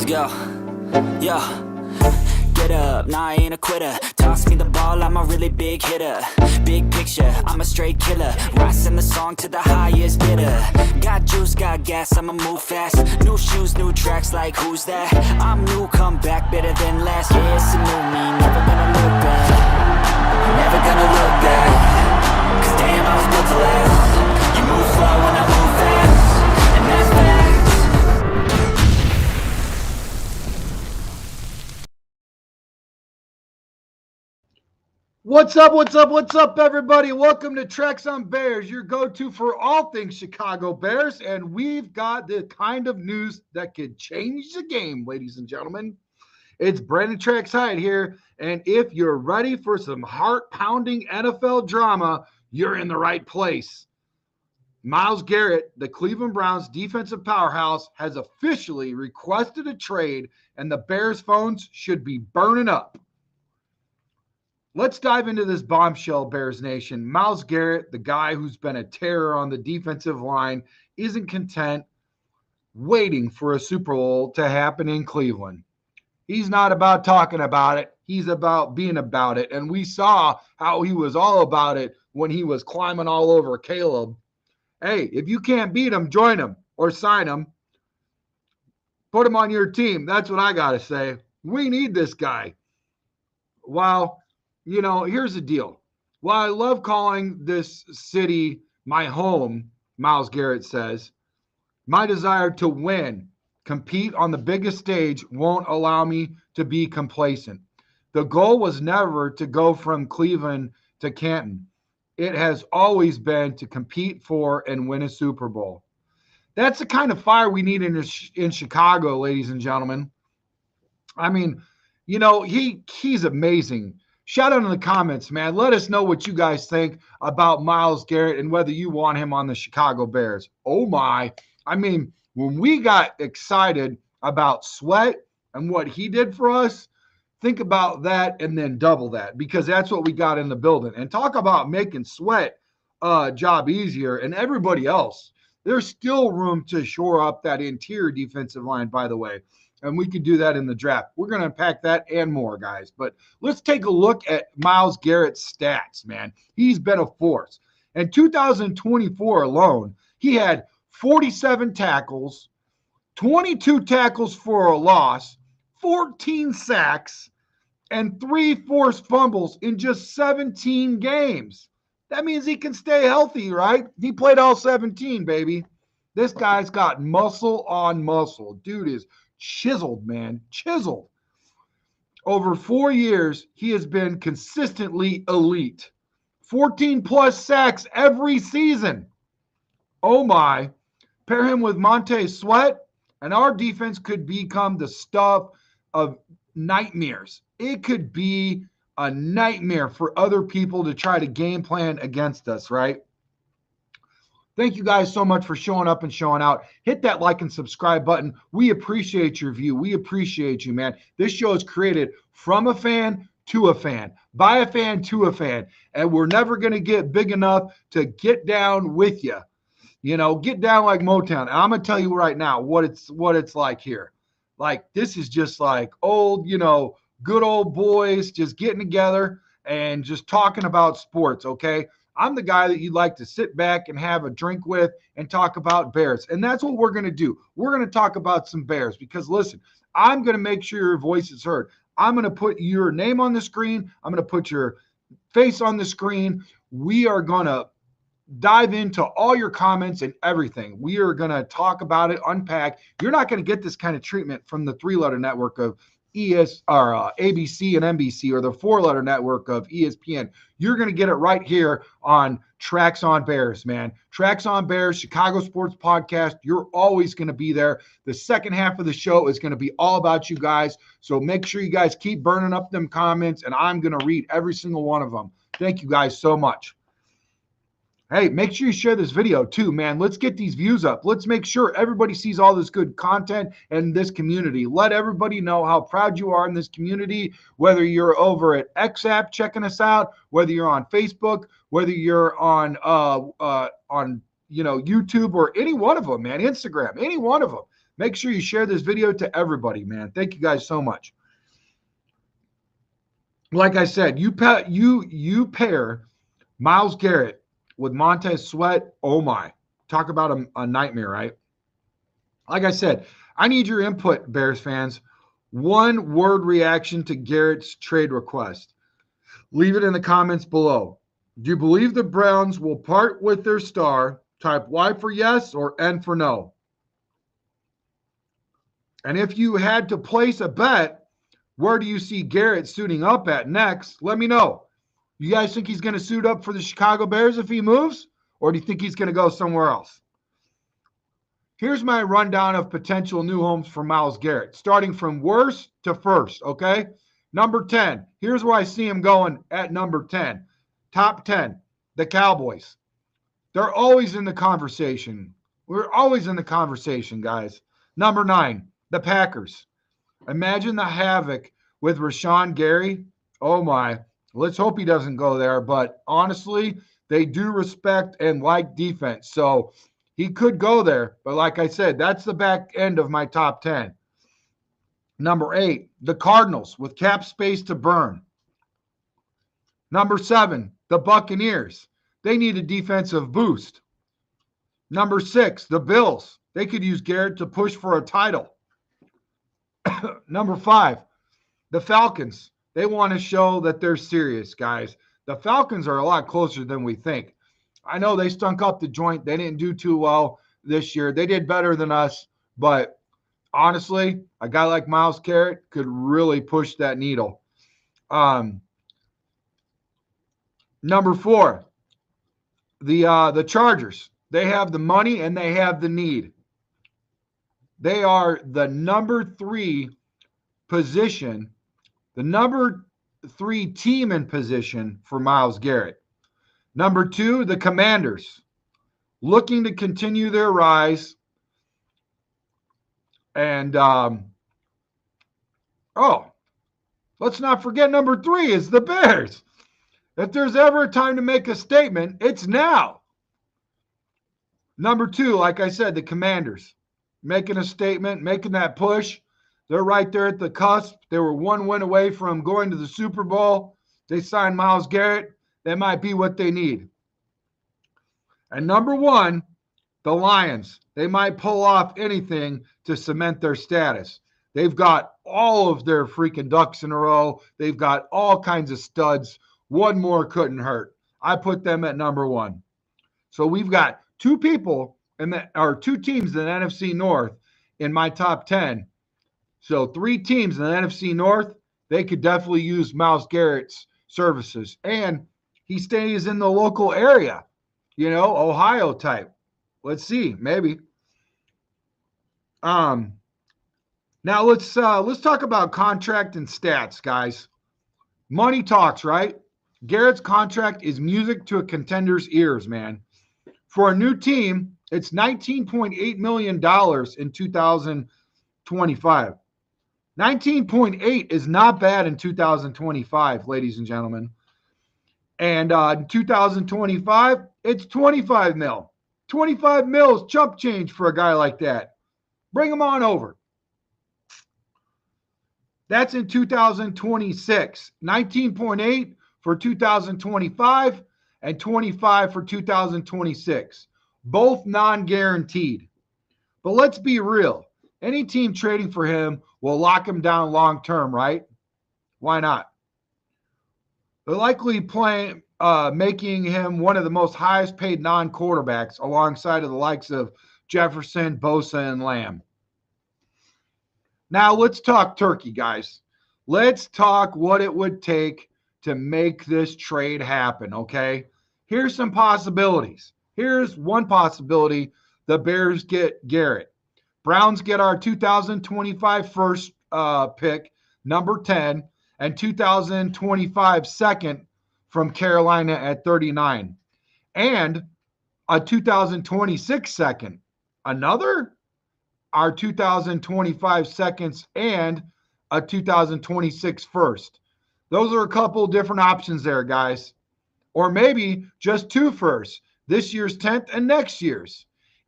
Let's go. Yo. Get up, nah, I ain't a quitter. Toss me the ball, I'm a really big hitter. Big picture, I'm a straight killer. Rising the song to the highest bidder. Got juice, got gas, I'ma move fast. New shoes, new tracks, like who's that? I'm new, come back, better than last. Yeah, it's a new me, never gonna look back. Never gonna look back. Cause damn, I was built to last. You move slow and I move fast. And that's facts. What's up, everybody? Welcome to Tracks on Bears, your go-to for all things Chicago Bears. And we've got the kind of news that could change the game, ladies and gentlemen. It's Brandon Tracks Hiatt here. And if you're ready for some heart-pounding NFL drama, you're in the right place. Myles Garrett, the Cleveland Browns defensive powerhouse, has officially requested a trade, and the Bears phones should be burning up. Let's dive into this bombshell, Bears Nation. Myles Garrett, the guy who's been a terror on the defensive line, isn't content waiting for a Super Bowl to happen in Cleveland. He's not about talking about it. He's about being about it. And we saw how he was all about it when he was climbing all over Caleb. Hey, if you can't beat him, join him or sign him. Put him on your team. That's what I got to say. We need this guy. Wow. You know, here's the deal. While I love calling this city my home, Myles Garrett says, my desire to win, compete on the biggest stage won't allow me to be complacent. The goal was never to go from Cleveland to Canton. It has always been to compete for and win a Super Bowl. That's the kind of fire we need in Chicago, ladies and gentlemen. I mean, you know, he's amazing. Shout out in the comments, man. Let us know what you guys think about Myles Garrett and whether you want him on the Chicago Bears. Oh, my. I mean, when we got excited about Sweat and what he did for us, think about that and then double that, because that's what we got in the building. And talk about making Sweat job easier and everybody else. There's still room to shore up that interior defensive line, by the way. And we could do that in the draft. We're going to unpack that and more, guys. But let's take a look at Myles Garrett's stats, man. He's been a force. In 2024 alone, he had 47 tackles, 22 tackles for a loss, 14 sacks, and 3 forced fumbles in just 17 games. That means he can stay healthy, right? He played all 17, baby. This guy's got muscle on muscle. Dude is chiseled, man. Chiseled. Over 4 years, he has been consistently elite. 14 plus sacks every season. Oh my. Pair him with Montez Sweat, and our defense could become the stuff of nightmares. It could be a nightmare for other people to try to game plan against us, right? Thank you guys so much for showing up and showing out. Hit that like and subscribe button. We appreciate your view. We appreciate you, man. This show is created from a fan to a fan, by a fan to a fan, and we're never going to get big enough to get down with you. You know, get down like Motown. And I'm going to tell you right now what it's like here. Like, this is just like old, you know, good old boys just getting together and just talking about sports, okay? I'm the guy that you'd like to sit back and have a drink with and talk about Bears. And that's what we're going to do. We're going to talk about some Bears because, listen, I'm going to make sure your voice is heard. I'm going to put your name on the screen. I'm going to put your face on the screen. We are going to dive into all your comments and everything. We are going to talk about it, unpack. You're not going to get this kind of treatment from the 3-letter network of ABC and NBC, or the 4-letter network of ESPN. You're going to get it right here on Tracks on Bears, man. Tracks on Bears, Chicago Sports Podcast. You're always going to be there. The second half of the show is going to be all about you guys. So make sure you guys keep burning up them comments, and I'm going to read every single one of them. Thank you guys so much. Hey, make sure you share this video too, man. Let's get these views up. Let's make sure everybody sees all this good content in this community. Let everybody know how proud you are in this community, whether you're over at XApp checking us out, whether you're on Facebook, whether you're on YouTube or any one of them, man, Instagram, any one of them. Make sure you share this video to everybody, man. Thank you guys so much. Like I said, you pair Myles Garrett with Montez Sweat. Oh my, talk about a nightmare, right? Like I said, I need your input, Bears fans. One word reaction to Garrett's trade request. Leave it in the comments below. Do you believe the Browns will part with their star? Type Y for yes or N for no. And if you had to place a bet, where do you see Garrett suiting up at next? Let me know. You guys think he's going to suit up for the Chicago Bears if he moves? Or do you think he's going to go somewhere else? Here's my rundown of potential new homes for Myles Garrett, starting from worst to first, okay? Number 10. Here's where I see him going at number 10. Top 10, the Cowboys. They're always in the conversation. We're always in the conversation, guys. Number 9, the Packers. Imagine the havoc with Rashawn Gary. Oh, my. Let's hope he doesn't go there. But honestly, they do respect and like defense. So he could go there. But like I said, that's the back end of my top 10. Number 8, the Cardinals with cap space to burn. Number 7, the Buccaneers. They need a defensive boost. Number 6, the Bills. They could use Garrett to push for a title. Number 5, the Falcons. They want to show that they're serious, guys. The Falcons are a lot closer than we think. I know they stunk up the joint. They didn't do too well this year. They did better than us, but honestly, a guy like Myles Garrett could really push that needle. Number 4, the Chargers. They have the money and they have the need. They are the number 3 position, the number 3 team in position for Myles Garrett. Number 2, the Commanders, looking to continue their rise. And, let's not forget number 3 is the Bears. If there's ever a time to make a statement, it's now. Number 2, like I said, the Commanders, making a statement, making that push. They're right there at the cusp. They were 1 win away from going to the Super Bowl. They signed Myles Garrett. That might be what they need. And number 1, the Lions. They might pull off anything to cement their status. They've got all of their freaking ducks in a row. They've got all kinds of studs. One more couldn't hurt. I put them at number 1. So we've got 2 people two teams in the NFC North in my top 10. So 3 teams in the NFC North, they could definitely use Myles Garrett's services. And he stays in the local area, Ohio type. Let's see, maybe. Now let's talk about contract and stats, guys. Money talks, right? Garrett's contract is music to a contender's ears, man. For a new team, it's $19.8 million in 2025. 19.8 is not bad in 2025, ladies and gentlemen. And in 2025, it's 25 mil. 25 mil is chump change for a guy like that. Bring him on over. That's in 2026. 19.8 for 2025 and 25 for 2026. Both non-guaranteed. But let's be real. Any team trading for him will lock him down long term, right? Why not? They're likely making him one of the most highest paid non-quarterbacks alongside of the likes of Jefferson, Bosa, and Lamb. Now let's talk turkey, guys. Let's talk what it would take to make this trade happen, okay? Here's some possibilities. Here's one possibility. The Bears get Garrett. Browns get our 2025 first pick, number 10, and 2025 second from Carolina at 39. And a 2026 second. Another? Our 2025 seconds and a 2026 first. Those are a couple different options there, guys. Or maybe just 2 firsts. This year's 10th and next year's.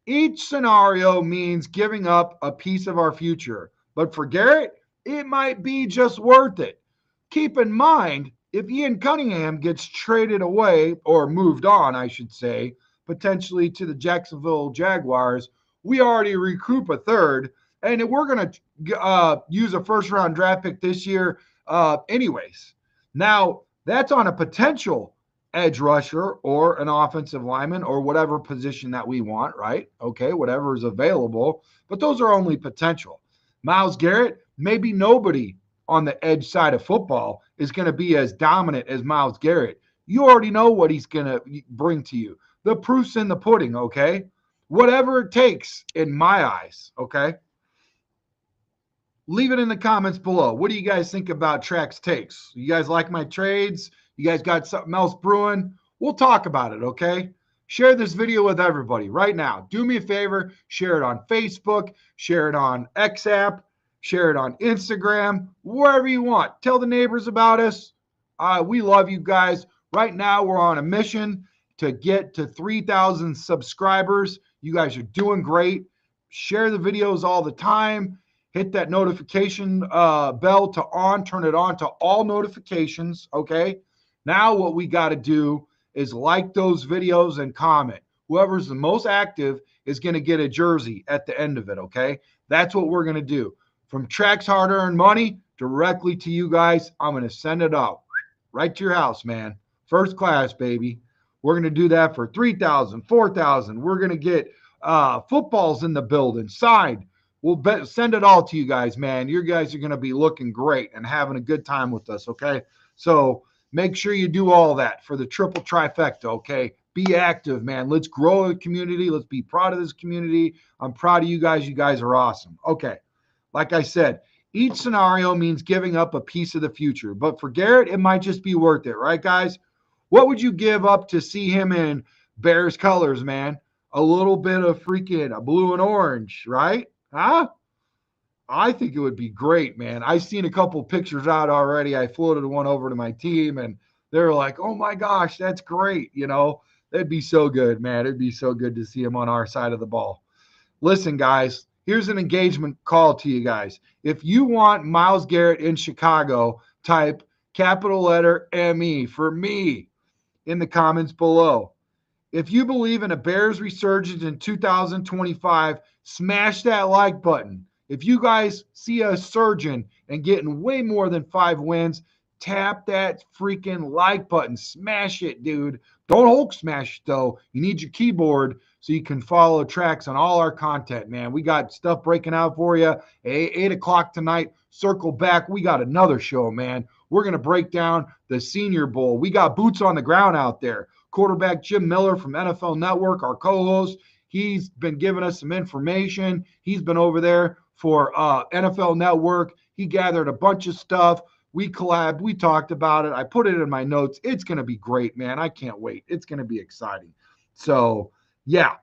Each scenario means giving up a piece of our future. But for Garrett, it might be just worth it. Keep in mind, if Ian Cunningham gets traded away, or moved on, I should say, potentially to the Jacksonville Jaguars, we already recoup a third, and we're going to use a first round draft pick this year, anyways. Now, that's on a potential edge rusher or an offensive lineman or whatever position that we want, right? Okay, whatever is available, but those are only potential. Myles Garrett, maybe nobody on the edge side of football is going to be as dominant as Myles Garrett. You already know what he's going to bring to you. The proof's in the pudding, okay? Whatever it takes in my eyes, okay? Leave it in the comments below. What do you guys think about Tracks takes? You guys like my trades? You guys got something else brewing? We'll talk about it, okay? Share this video with everybody right now. Do me a favor, share it on Facebook, share it on X app, share it on Instagram, wherever you want. Tell the neighbors about us. We love you guys. Right now, we're on a mission to get to 3,000 subscribers. You guys are doing great. Share the videos all the time. Hit that notification bell to on, turn it on to all notifications, okay? Now what we got to do is like those videos and comment. Whoever's the most active is going to get a jersey at the end of it, okay? That's what we're going to do. From Tracks hard-earned money directly to you guys, I'm going to send it out right to your house, man. First class, baby. We're going to do that for 3,000, 4,000. We're going to get footballs in the building, signed. We'll send it all to you guys, man. You guys are going to be looking great and having a good time with us, okay? So make sure you do all that for the triple trifecta, okay? Be active, man. Let's grow a community. Let's be proud of this community. I'm proud of you guys. You guys are awesome. Okay. Like I said, each scenario means giving up a piece of the future. But for Garrett, it might just be worth it, right, guys? What would you give up to see him in Bears colors, man? A little bit of freaking blue and orange, right? Huh? I think it would be great, man. I've seen a couple pictures out already. I floated one over to my team, and they're like, oh, my gosh, that's great. You know, that'd be so good, man. It'd be so good to see him on our side of the ball. Listen, guys, here's an engagement call to you guys. If you want Myles Garrett in Chicago, type capital letter ME for me in the comments below. If you believe in a Bears resurgence in 2025, smash that like button. If you guys see us surging and getting way more than 5 wins, tap that freaking like button. Smash it, dude. Don't Hulk smash it, though. You need your keyboard so you can follow Tracks on all our content, man. We got stuff breaking out for you. 8 o'clock tonight, circle back. We got another show, man. We're going to break down the Senior Bowl. We got boots on the ground out there. Quarterback Jim Miller from NFL Network, our co-host, he's been giving us some information. He's been over there for NFL Network. He gathered a bunch of stuff. We collabed. We talked about it. I put it in my notes. It's going to be great, man. I can't wait. It's going to be exciting. So, yeah.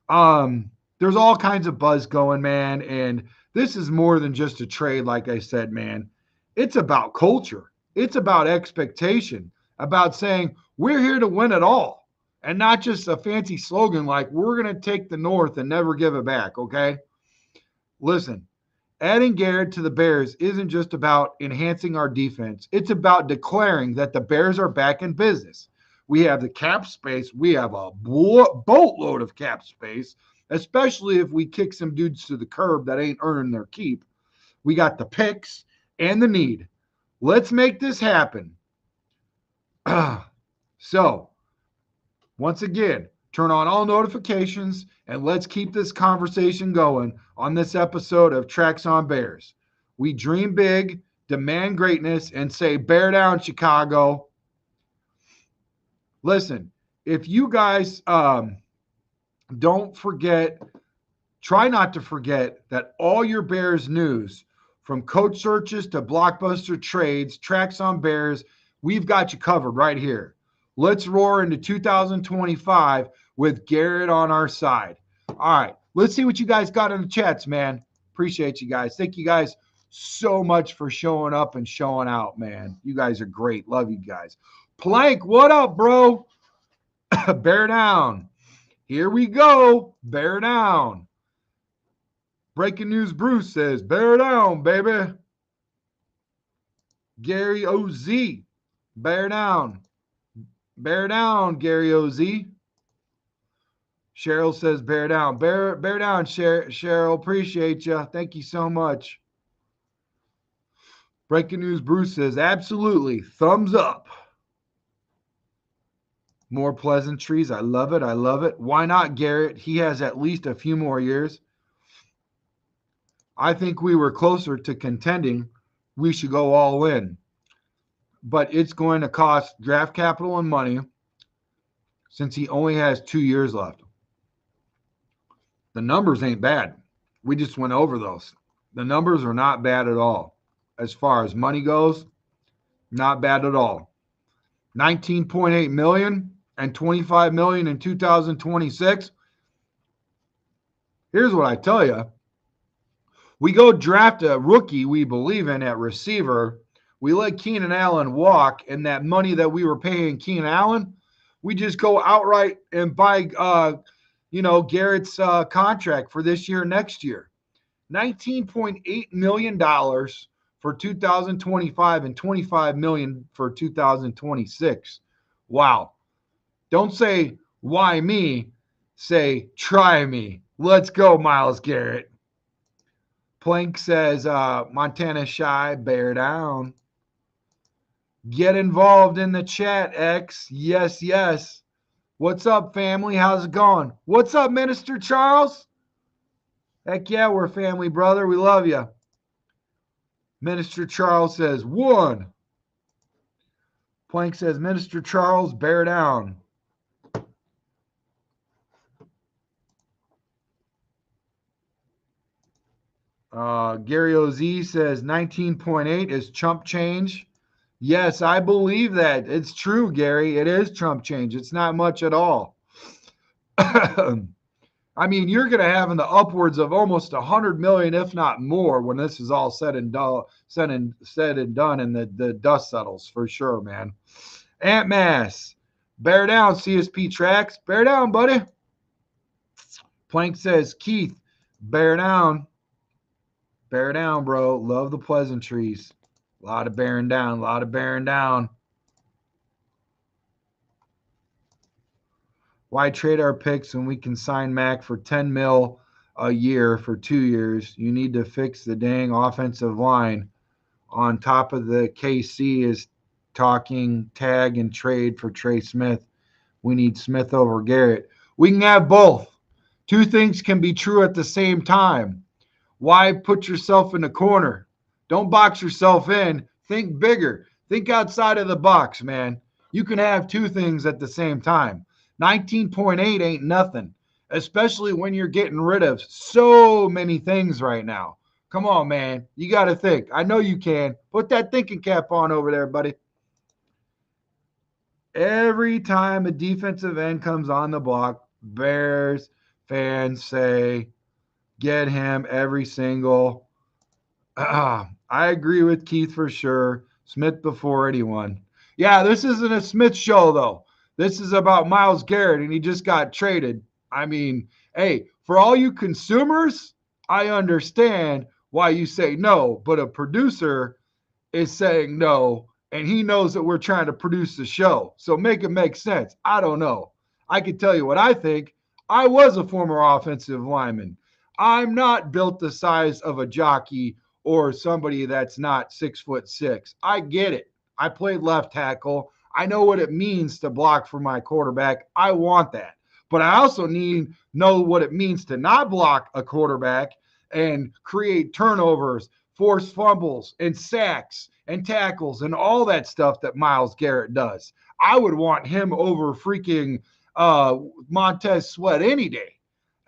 There's all kinds of buzz going, man. And this is more than just a trade, like I said, man. It's about culture. It's about expectation, about saying we're here to win it all, and not just a fancy slogan like we're going to take the North and never give it back, okay? Listen, adding Garrett to the Bears isn't just about enhancing our defense. It's about declaring that the Bears are back in business. We have the cap space. We have a boatload of cap space, especially if we kick some dudes to the curb that ain't earning their keep. We got the picks and the need. Let's make this happen. So, once again, turn on all notifications and let's keep this conversation going on this episode of Tracks on Bears. We dream big, demand greatness, and say, bear down, Chicago. Listen, if you guys don't forget, try not to forget that all your Bears news, from coach searches to blockbuster trades, Tracks on Bears, we've got you covered right here. Let's roar into 2025 with Garrett on our side. All right, let's see what you guys got in the chats, man. Appreciate you guys. Thank you guys so much for showing up and showing out, man. You guys are great. Love you guys. Plank, what up, bro? Bear down. Here we go. Bear down. Breaking news, Bruce says, bear down, baby. Gary OZ, bear down. Bear down, Gary OZ. Cheryl says, bear down. Bear down, Cheryl. Appreciate you. Thank you so much. Breaking news, Bruce says, absolutely. Thumbs up. More pleasantries. I love it. I love it. Why not Garrett? He has at least a few more years. I think we were closer to contending. We should go all in. But it's going to cost draft capital and money since he only has 2 years left. The numbers ain't bad. We just went over those. The numbers are not bad at all. As far as money goes, not bad at all. 19.8 million and 25 million in 2026. Here's what I tell you. We go draft a rookie we believe in at receiver. We let Keenan Allen walk, and that money that we were paying Keenan Allen, we just go outright and buy Garrett's contract for this year, next year. $19.8 million for 2025 and $25 million for 2026. Wow. Don't say, why me? Say, try me. Let's go, Myles Garrett. Plank says, Montana Shy, bear down. Get involved in the chat, X. Yes, yes. What's up, family? How's it going? What's up, Minister Charles? Heck yeah, we're family, brother. We love you. Minister Charles says, 1. Plank says, Minister Charles, bear down. Gary OZ says 19.8 is chump change. Yes, I believe that. It's true, Gary. It is chump change. It's not much at all. I mean, you're going to have in the upwards of almost 100 million, if not more, when this is all said and done, and the dust settles for sure, man. Ant Mass, bear down, CSP Tracks. Bear down, buddy. Plank says, Keith, bear down. Bear down, bro. Love the pleasantries. A lot of bearing down. A lot of bearing down. Why trade our picks when we can sign Mac for 10 mil a year for 2 years? You need to fix the dang offensive line. On top of the KC is talking tag and trade for Trey Smith. We need Smith over Garrett. We can have both. Two things can be true at the same time. Why put yourself in a corner? Don't box yourself in. Think bigger. Think outside of the box, man. You can have two things at the same time. 19.8 ain't nothing, especially when you're getting rid of so many things right now. Come on, man. You got to think. I know you can. Put that thinking cap on over there, buddy. Every time a defensive end comes on the block, Bears fans say, get him every single. I agree with Keith for sure. Smith before anyone. Yeah, this isn't a Smith show, though. This is about Myles Garrett, and he just got traded. I mean, hey, for all you consumers, I understand why you say no, but a producer is saying no, and he knows that we're trying to produce the show. So make it make sense. I don't know. I can tell you what I think. I was a former offensive lineman. I'm not built the size of a jockey or somebody that's not 6'6". I get it. I played left tackle. I know what it means to block for my quarterback. I want that. But I also know what it means to not block a quarterback and create turnovers, force fumbles, and sacks and tackles and all that stuff that Myles Garrett does. I would want him over freaking Montez Sweat any day.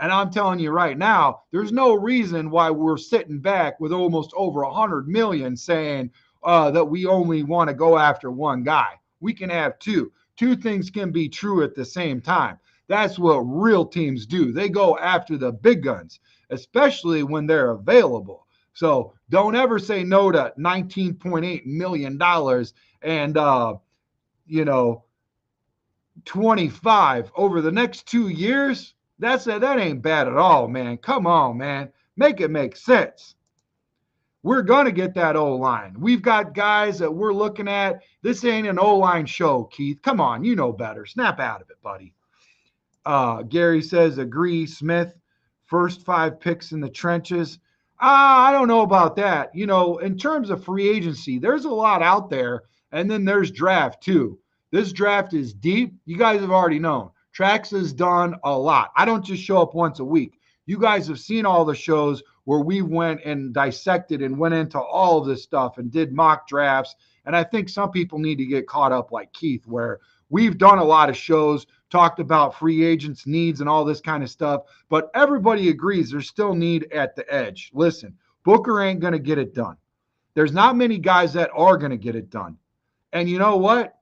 And I'm telling you right now, there's no reason why we're sitting back with almost over 100 million saying that we only want to go after one guy. We can have two. Two things can be true at the same time. That's what real teams do. They go after the big guns, especially when they're available. So don't ever say no to $19.8 million and, 25 over the next 2 years, that ain't bad at all, man. Come on, man. Make it make sense. We're going to get that O-line. We've got guys that we're looking at. This ain't an O-line show, Keith. Come on, you know better. Snap out of it, buddy. Gary says, agree, Smith, first 5 picks in the trenches. I don't know about that. You know, in terms of free agency, there's a lot out there, and then there's draft too. This draft is deep. You guys have already known. Trax has done a lot. I don't just show up once a week. You guys have seen all the shows where we went and dissected and went into all of this stuff and did mock drafts. And I think some people need to get caught up like Keith, where we've done a lot of shows, talked about free agents' needs and all this kind of stuff, but everybody agrees there's still need at the edge. Listen, Booker ain't going to get it done. There's not many guys that are going to get it done. And you know what?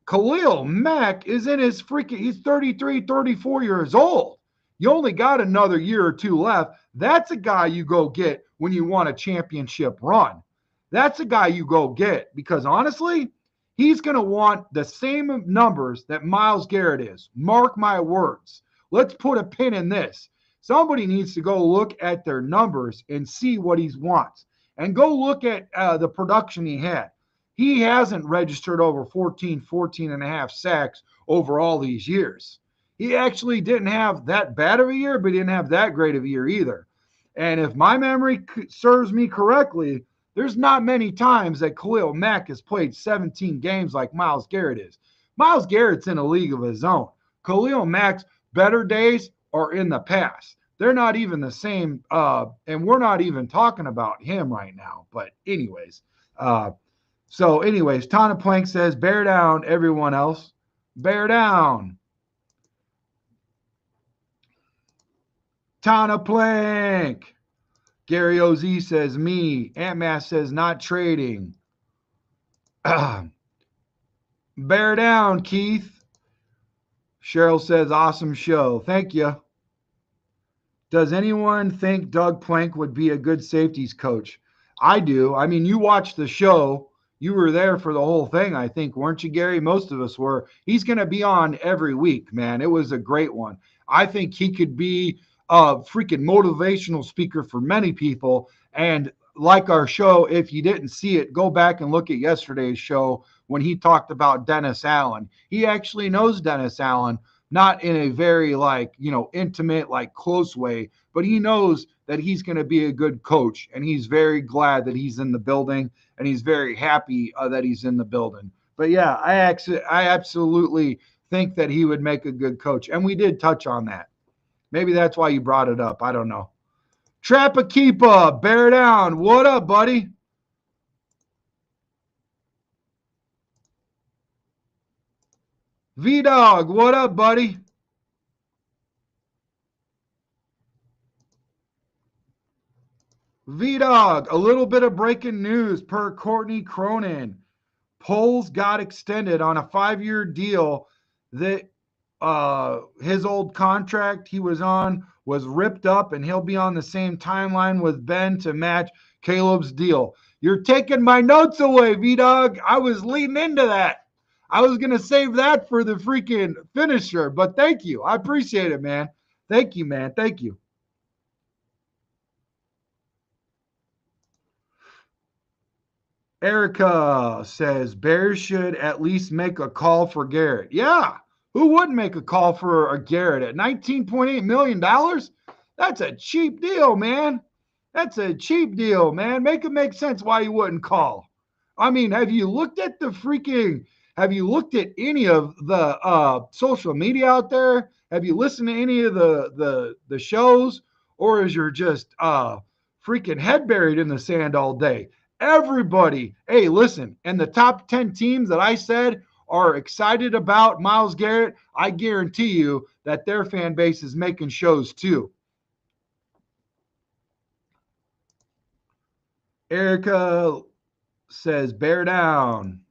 Khalil Mack is in his he's 33, 34 years old. You only got another year or 2 left. That's a guy you go get when you want a championship run. That's a guy you go get because honestly, he's going to want the same numbers that Myles Garrett is. Mark my words. Let's put a pin in this. Somebody needs to go look at their numbers and see what he wants. And go look at the production he had. He hasn't registered over 14 and a half sacks over all these years. He actually didn't have that bad of a year, but he didn't have that great of a year either. And if my memory serves me correctly, there's not many times that Khalil Mack has played 17 games like Myles Garrett is. Myles Garrett's in a league of his own. Khalil Mack's better days are in the past. They're not even the same, and we're not even talking about him right now. But anyways, Tana Plank says, bear down, everyone else. Bear down. Tana Plank. Gary OZ says, me. Ant Mass says, not trading. Bear down, Keith. Cheryl says, awesome show. Thank you. Does anyone think Doug Plank would be a good safeties coach? I do. I mean, you watched the show. You were there for the whole thing, I think, weren't you, Gary? Most of us were. He's going to be on every week, man. It was a great one. I think he could be a freaking motivational speaker for many people. And like our show, if you didn't see it, go back and look at yesterday's show when he talked about Dennis Allen. He actually knows Dennis Allen, not in a very intimate, close way, but he knows that he's going to be a good coach, and he's very glad that he's in the building, and he's very happy that he's in the building. But yeah, I absolutely think that he would make a good coach, and we did touch on that. Maybe that's why you brought it up. I don't know. Trapakeepa, bear down. What up, buddy? V-Dog, what up, buddy? V-Dog, a little bit of breaking news per Courtney Cronin. Poles got extended on a 5-year deal that his old contract he was on was ripped up, and he'll be on the same timeline with Ben to match Caleb's deal. You're taking my notes away, V-Dog. I was leading into that. I was going to save that for the freaking finisher, but thank you. I appreciate it, man. Thank you, man. Thank you. Erica says, Bears should at least make a call for Garrett. Yeah, who wouldn't make a call for a Garrett at $19.8 million? That's a cheap deal, man. That's a cheap deal, man. Make it make sense why you wouldn't call. I mean, have you looked at any of the social media out there? Have you listened to any of the shows? Or is your just freaking head buried in the sand all day? Everybody, hey, listen, and the top 10 teams that I said are excited about Myles Garrett, I guarantee you that their fan base is making shows too. Erica says, bear down.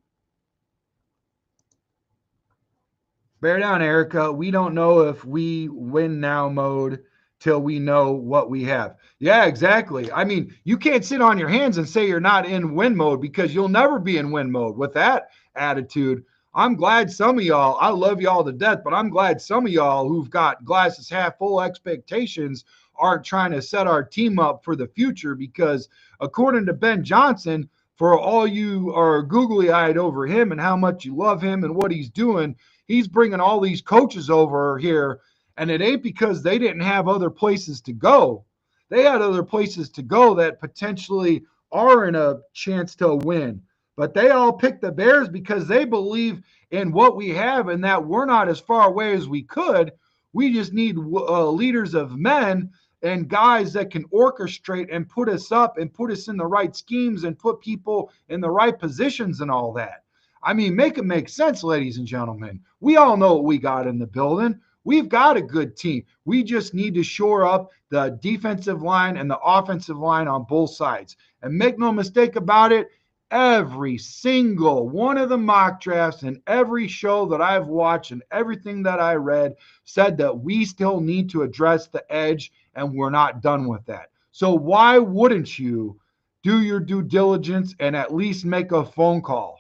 Bear down, Erica. We don't know if we win now mode till we know what we have. Yeah, exactly. I mean, you can't sit on your hands and say you're not in win mode, because you'll never be in win mode with that attitude. I'm glad some of y'all, I love y'all to death, but I'm glad some of y'all who've got glasses half full expectations aren't trying to set our team up for the future, because according to Ben Johnson, for all you are googly eyed over him and how much you love him and what he's doing, he's bringing all these coaches over here. And it ain't because they didn't have other places to go. They had other places to go that potentially are in a chance to win. But they all picked the Bears because they believe in what we have and that we're not as far away as we could. We just need leaders of men and guys that can orchestrate and put us up and put us in the right schemes and put people in the right positions and all that. I mean, make it make sense, ladies and gentlemen. We all know what we got in the building. We've got a good team. We just need to shore up the defensive line and the offensive line on both sides. And make no mistake about it, every single one of the mock drafts and every show that I've watched and everything that I read said that we still need to address the edge, and we're not done with that. So why wouldn't you do your due diligence and at least make a phone call?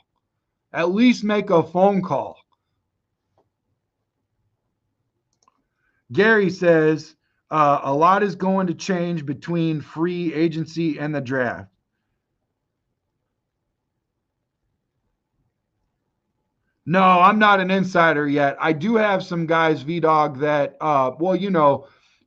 At least make a phone call. Gary says a lot is going to change between free agency and the draft. No, I'm not an insider yet. I do have some guys, VDog, that,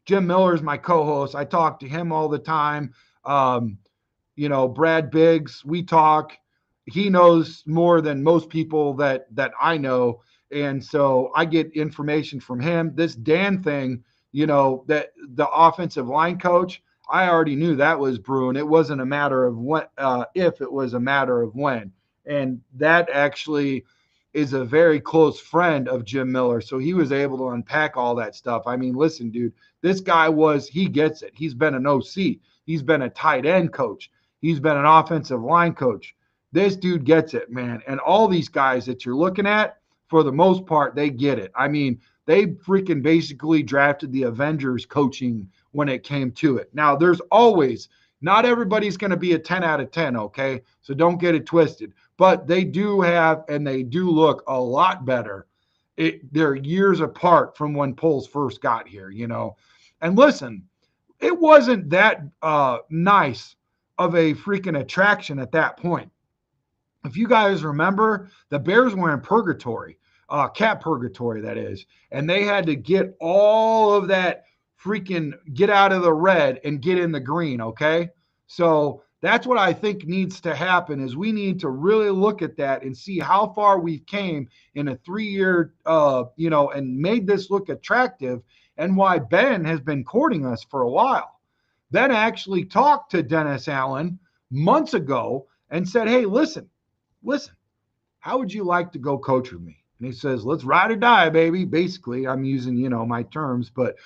Jim Miller's my co host. I talk to him all the time. Brad Biggs, we talk. He knows more than most people that I know. And so I get information from him. This Dan thing, that the offensive line coach, I already knew that was brewing. It wasn't a matter of when, if, it was a matter of when. And that actually is a very close friend of Jim Miller. So he was able to unpack all that stuff. I mean, listen, dude, this guy he gets it. He's been an OC. He's been a tight end coach. He's been an offensive line coach. This dude gets it, man. And all these guys that you're looking at, for the most part, they get it. I mean, they freaking basically drafted the Avengers coaching when it came to it. Now, there's always, not everybody's going to be a 10 out of 10, okay? So don't get it twisted. But they do have, and they do look a lot better. They're years apart from when Poles first got here, And listen, it wasn't that nice of a freaking attraction at that point. If you guys remember, the Bears were in purgatory, cap purgatory, that is, and they had to get all of that freaking get out of the red and get in the green, okay? So that's what I think needs to happen, is we need to really look at that and see how far we've came in a 3-year, and made this look attractive, and why Ben has been courting us for a while. Ben actually talked to Dennis Allen months ago and said, hey, listen, how would you like to go coach with me? And he says, let's ride or die, baby. Basically, I'm using, my terms, but,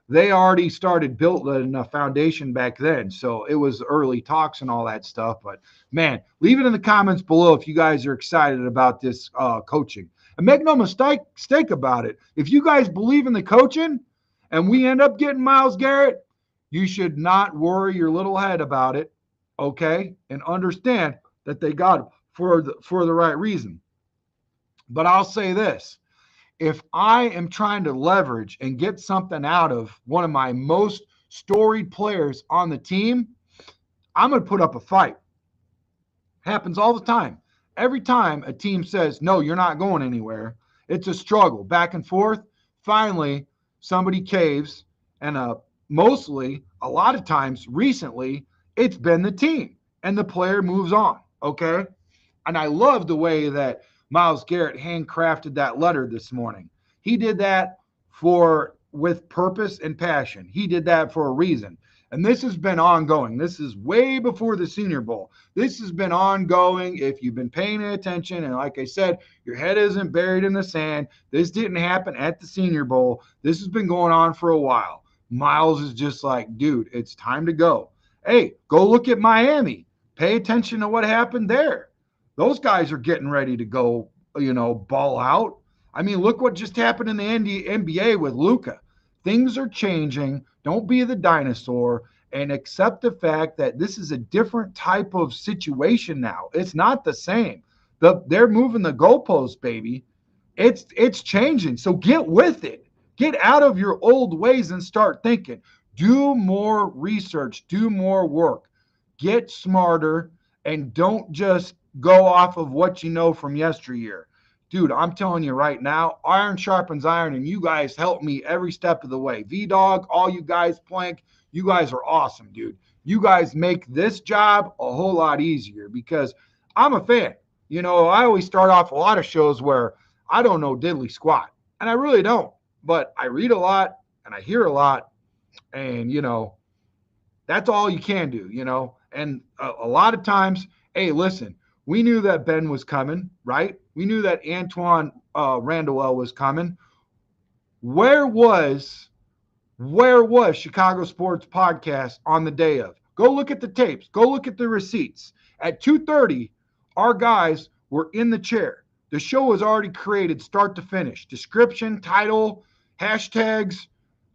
they already started building a foundation back then. So it was early talks and all that stuff. But, man, leave it in the comments below if you guys are excited about this coaching. And make no mistake about it. If you guys believe in the coaching and we end up getting Myles Garrett, you should not worry your little head about it, okay? And understand that they got him for the right reason. But I'll say this. If I am trying to leverage and get something out of one of my most storied players on the team, I'm going to put up a fight. Happens all the time. Every time a team says, no, you're not going anywhere, it's a struggle back and forth. Finally, somebody caves, and mostly, a lot of times recently, it's been the team, and the player moves on, okay? And I love the way that Myles Garrett handcrafted that letter this morning. He did that with purpose and passion. He did that for a reason. And this has been ongoing. This is way before the Senior Bowl. This has been ongoing. If you've been paying attention, and like I said, your head isn't buried in the sand. This didn't happen at the Senior Bowl. This has been going on for a while. Myles is just like, dude, it's time to go. Hey, go look at Miami. Pay attention to what happened there. Those guys are getting ready to go, ball out. I mean, look what just happened in the NBA with Luka. Things are changing. Don't be the dinosaur, and accept the fact that this is a different type of situation now. It's not the same. They're moving the goalposts, baby. It's changing. So get with it. Get out of your old ways and start thinking. Do more research, do more work. Get smarter and don't just go off of what you know from yesteryear. Dude, I'm telling you right now, iron sharpens iron, and you guys help me every step of the way. V-Dog, all you guys, Plank, you guys are awesome, dude. You guys make this job a whole lot easier because I'm a fan. I always start off a lot of shows where I don't know diddly squat, and I really don't. But I read a lot and I hear a lot, and that's all you can do. And a lot of times, hey, listen, we knew that Ben was coming, right? We knew that Antoine Randall was coming. Where was Chicago Sports Podcast on the day of? Go look at the tapes. Go look at the receipts. At 2:30, our guys were in the chair. The show was already created start to finish. Description, title, hashtags,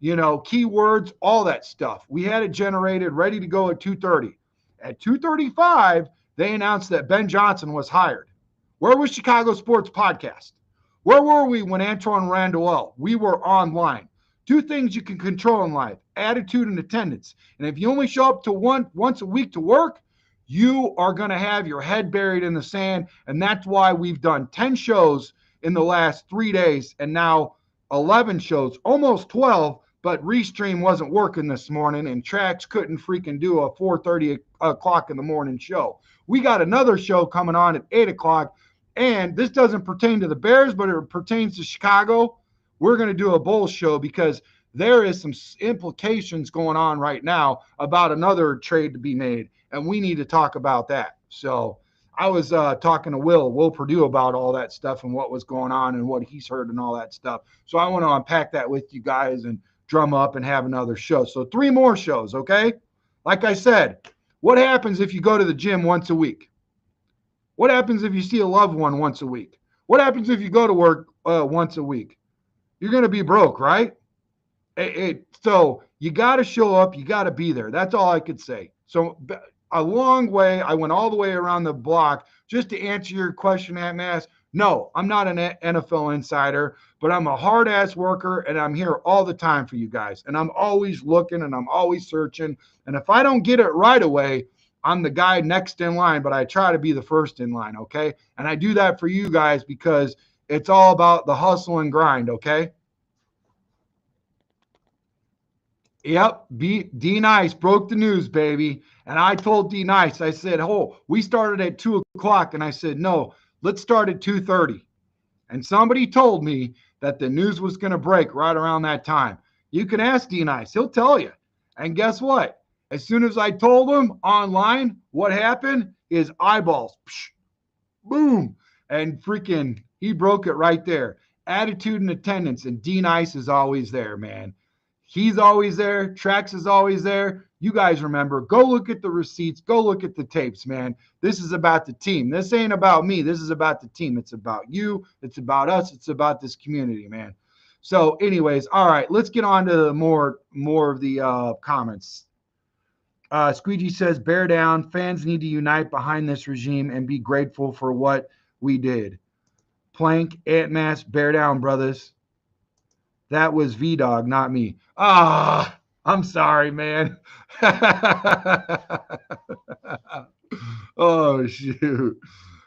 keywords, all that stuff. We had it generated, ready to go at 2:30. At 2:35, they announced that Ben Johnson was hired. Where was Chicago Sports Podcast? Where were we when Antoine Randall? We were online. Two things you can control in life: attitude and attendance. And if you only show up to once a week to work, you are going to have your head buried in the sand. And that's why we've done 10 shows in the last 3 days and now 11 shows, almost 12. But Restream wasn't working this morning, and Tracks couldn't freaking do a 4:30 o'clock in the morning show. We got another show coming on at 8 o'clock, and this doesn't pertain to the Bears, but it pertains to Chicago. We're going to do a Bulls show because there is some implications going on right now about another trade to be made, and we need to talk about that. So I was talking to Will Purdue about all that stuff and what was going on and what he's heard and all that stuff. So I want to unpack that with you guys and drum up and have another show. So 3 more shows, okay? Like I said, what happens if you go to the gym once a week? What happens if you see a loved one once a week? What happens if you go to work once a week? You're going to be broke, right? So you got to show up. You got to be there. That's all I could say. So a long way. I went all the way around the block just to answer your question, Mass. No, I'm not an NFL insider, but I'm a hard-ass worker, and I'm here all the time for you guys. And I'm always looking, and I'm always searching. And if I don't get it right away, I'm the guy next in line, but I try to be the first in line, okay? And I do that for you guys because it's all about the hustle and grind, okay? Yep, D Nice broke the news, baby. And I told D Nice, I said, we started at 2 o'clock. And I said, no, let's start at 2:30. And somebody told me that the news was going to break right around that time. You can ask D Nice, he'll tell you. And guess what? As soon as I told him online what happened, his eyeballs, boom, and freaking, he broke it right there. Attitude and attendance, and D Nice is always there, man. He's always there. Trax is always there. You guys remember, go look at the receipts. Go look at the tapes, man. This is about the team. This ain't about me. This is about the team. It's about you. It's about us. It's about this community, man. So anyways, all right, let's get on to more of the comments. Squeegee says, bear down. Fans need to unite behind this regime and be grateful for what we did. Plank, Ant Mass, bear down, brothers. That was V-Dog, not me. I'm sorry, man. Oh, shoot.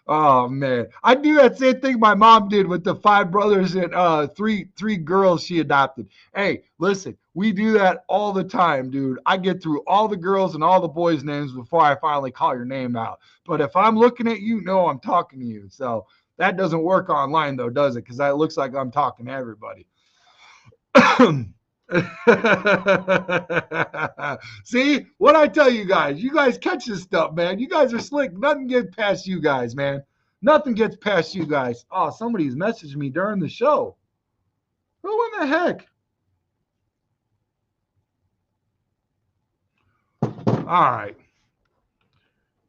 Oh, man. I do that same thing my mom did with the 5 brothers and three girls she adopted. Hey, listen, we do that all the time, dude. I get through all the girls and all the boys' names before I finally call your name out. But if I'm looking at you, no, I'm talking to you. So that doesn't work online, though, does it? Because it looks like I'm talking to everybody. See what I tell you guys? You guys catch this stuff, man. You guys are slick. Nothing gets past you guys, man. Nothing gets past you guys. Oh, somebody's messaged me during the show. Who in the heck? All right.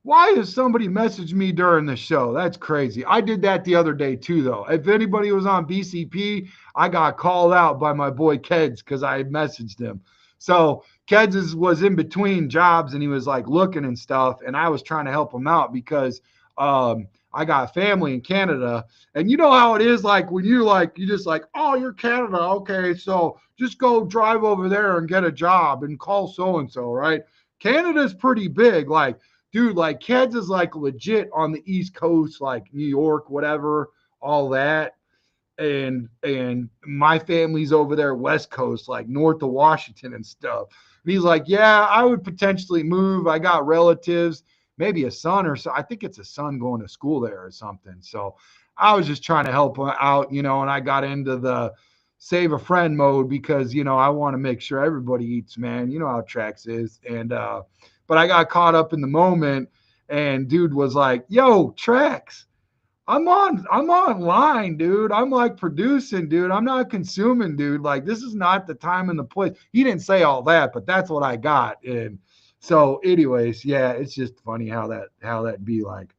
Why has somebody messaged me during the show? That's crazy. I did that the other day too, though. If anybody was on BCP, I got called out by my boy Keds because I messaged him. So Keds was in between jobs and he was like looking and stuff, and I was trying to help him out because I got family in Canada. And you know how it is, like when you just like, oh, you're Canada. Okay, so just go drive over there and get a job and call so-and-so, right? Canada's pretty big. Like, dude, like Keds is like legit on the East Coast, like New York, whatever, all that. And my family's over there West Coast, like north of Washington and stuff. And he's like, yeah, I would potentially move. I got relatives, maybe a son or so. I think it's a son going to school there or something. So I was just trying to help out, and I got into the save a friend mode because, I want to make sure everybody eats, man. You know how Trax is. And but I got caught up in the moment, and dude was like, yo, Trax, I'm online, dude. I'm like producing, dude. I'm not consuming, dude. Like, this is not the time and the place. He didn't say all that, but that's what I got. And so, anyways, yeah, it's just funny how that be like.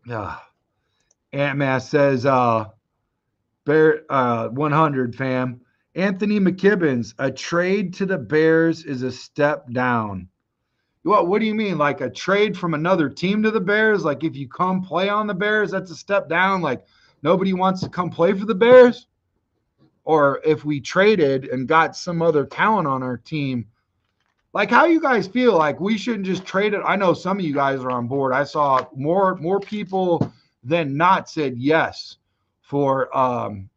Yeah. Ant Mass says, Bear 100 fam. Anthony McKibbins, a trade to the Bears is a step down. What do you mean? Like a trade from another team to the Bears? Like if you come play on the Bears, that's a step down? Like nobody wants to come play for the Bears? Or if we traded and got some other talent on our team, like how you guys feel? Like we shouldn't just trade it. I know some of you guys are on board. I saw more people than not said yes for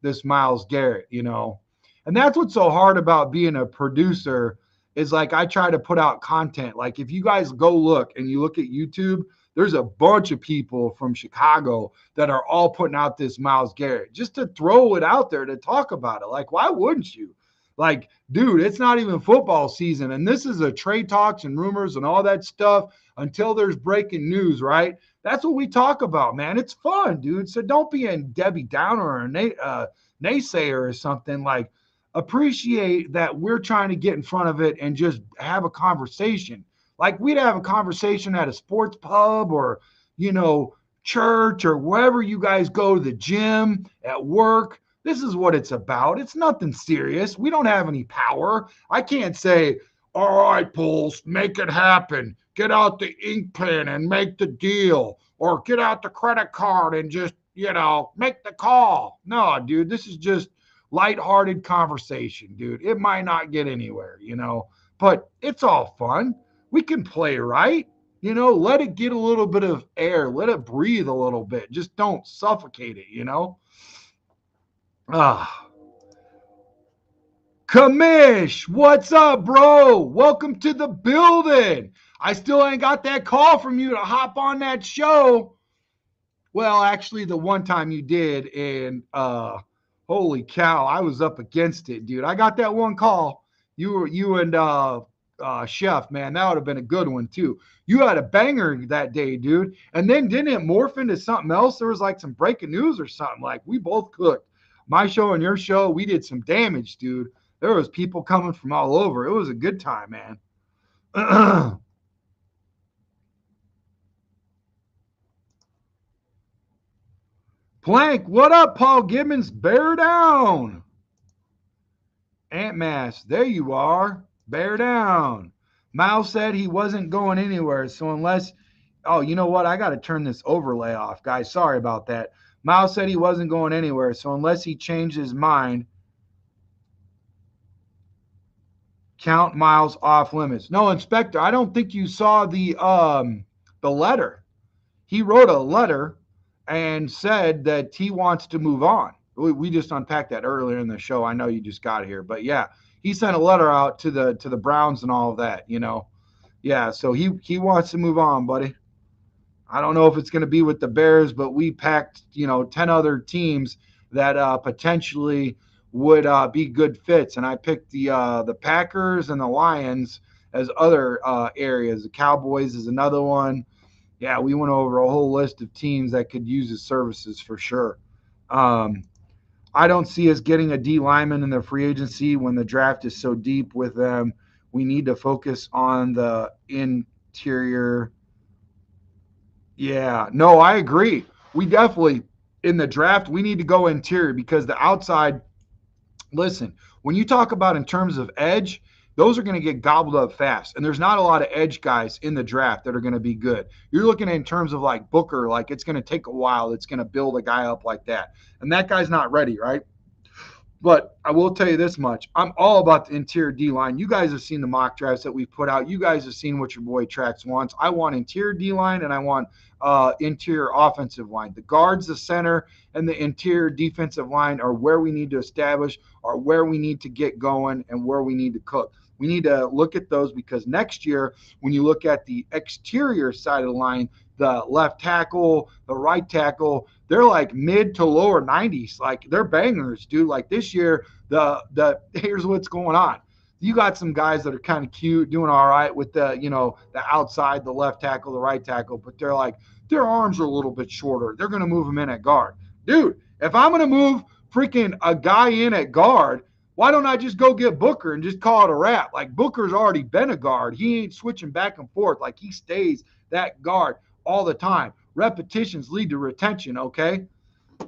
this Myles Garrett, And that's what's so hard about being a producer is like I try to put out content. Like if you guys go look and you look at YouTube, there's a bunch of people from Chicago that are all putting out this Myles Garrett just to throw it out there to talk about it. Like, why wouldn't you? Like, dude, it's not even football season. And this is a trade talks and rumors and all that stuff until there's breaking news, right? That's what we talk about, man. It's fun, dude. So don't be a Debbie Downer or a naysayer or something. Like, appreciate that we're trying to get in front of it and just have a conversation. Like we'd have a conversation at a sports pub or, church or wherever you guys go to the gym, at work. This is what it's about. It's nothing serious. We don't have any power. I can't say, all right, Pulse, make it happen. Get out the ink pen and make the deal. Or get out the credit card and just, make the call. No, dude, this is just lighthearted conversation, dude. It might not get anywhere, but it's all fun. We can play, right? Let it get a little bit of air. Let it breathe a little bit. Just don't suffocate it, Kamish, what's up, bro? Welcome to the building. I still ain't got that call from you to hop on that show. Well, actually, the one time you did, and holy cow, I was up against it, dude. I got that one call. You and Chef, man, that would have been a good one too. You had a banger that day, dude. And then didn't it morph into something else? There was like some breaking news or something. Like we both cooked. My show and your show, we did some damage, dude. There was people coming from all over. It was a good time, man. Plank, what up, Paul Gibbons? Bear down. Ant Mass, there you are. Bear down. Miles said he wasn't going anywhere. So unless, oh, you know what? I got to turn this overlay off, guys. Sorry about that. Miles said he wasn't going anywhere. So unless he changed his mind, count Miles off limits. No, Inspector, I don't think you saw the letter. He wrote a letter and said that he wants to move on. We just unpacked that earlier in the show. I know you just got here, but yeah, he sent a letter out to the Browns and all of that, Yeah, so he wants to move on, buddy. I don't know if it's going to be with the Bears, but we packed, 10 other teams that potentially would be good fits, and I picked the Packers and the Lions as other areas. The Cowboys is another one. Yeah, we went over a whole list of teams that could use his services for sure. I don't see us getting a D lineman in the free agency when the draft is so deep with them. We need to focus on the interior. Yeah, no, I agree. We definitely, in the draft, we need to go interior because the outside, listen, when you talk about in terms of edge, those are going to get gobbled up fast. And there's not a lot of edge guys in the draft that are going to be good. You're looking at in terms of like Booker, like it's going to take a while. It's going to build a guy up like that. And that guy's not ready, right? But I will tell you this much. I'm all about the interior D-line. You guys have seen the mock drafts that we've put out. You guys have seen what your boy Trax wants. I want interior D-line, and I want interior offensive line. The guards, the center, and the interior defensive line are where we need to establish, are where we need to get going, and where we need to cook. We need to look at those because next year, when you look at the exterior side of the line, the left tackle, the right tackle, they're like mid to lower 90s. Like they're bangers, dude. Like this year, here's what's going on. You got some guys that are kind of cute, doing all right with the outside, the left tackle, the right tackle, but they're like, their arms are a little bit shorter. They're going to move them in at guard. Dude, if I'm going to move freaking a guy in at guard, why don't I just go get Booker and just call it a wrap? Like Booker's already been a guard. He ain't switching back and forth. Like he stays that guard all the time. Repetitions lead to retention, okay?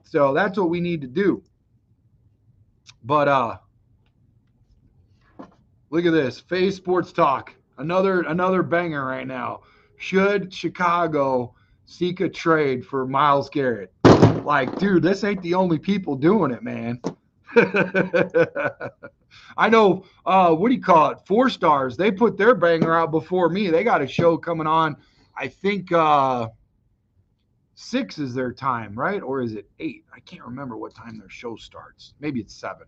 So that's what we need to do. But look at this. Phase Sports Talk. Another banger right now. Should Chicago seek a trade for Myles Garrett? Like, dude, this ain't the only people doing it, man. I know, what do you call it? 4 Stars. They put their banger out before me. They got a show coming on. I think 6 is their time, right? Or is it 8? I can't remember what time their show starts. Maybe it's 7.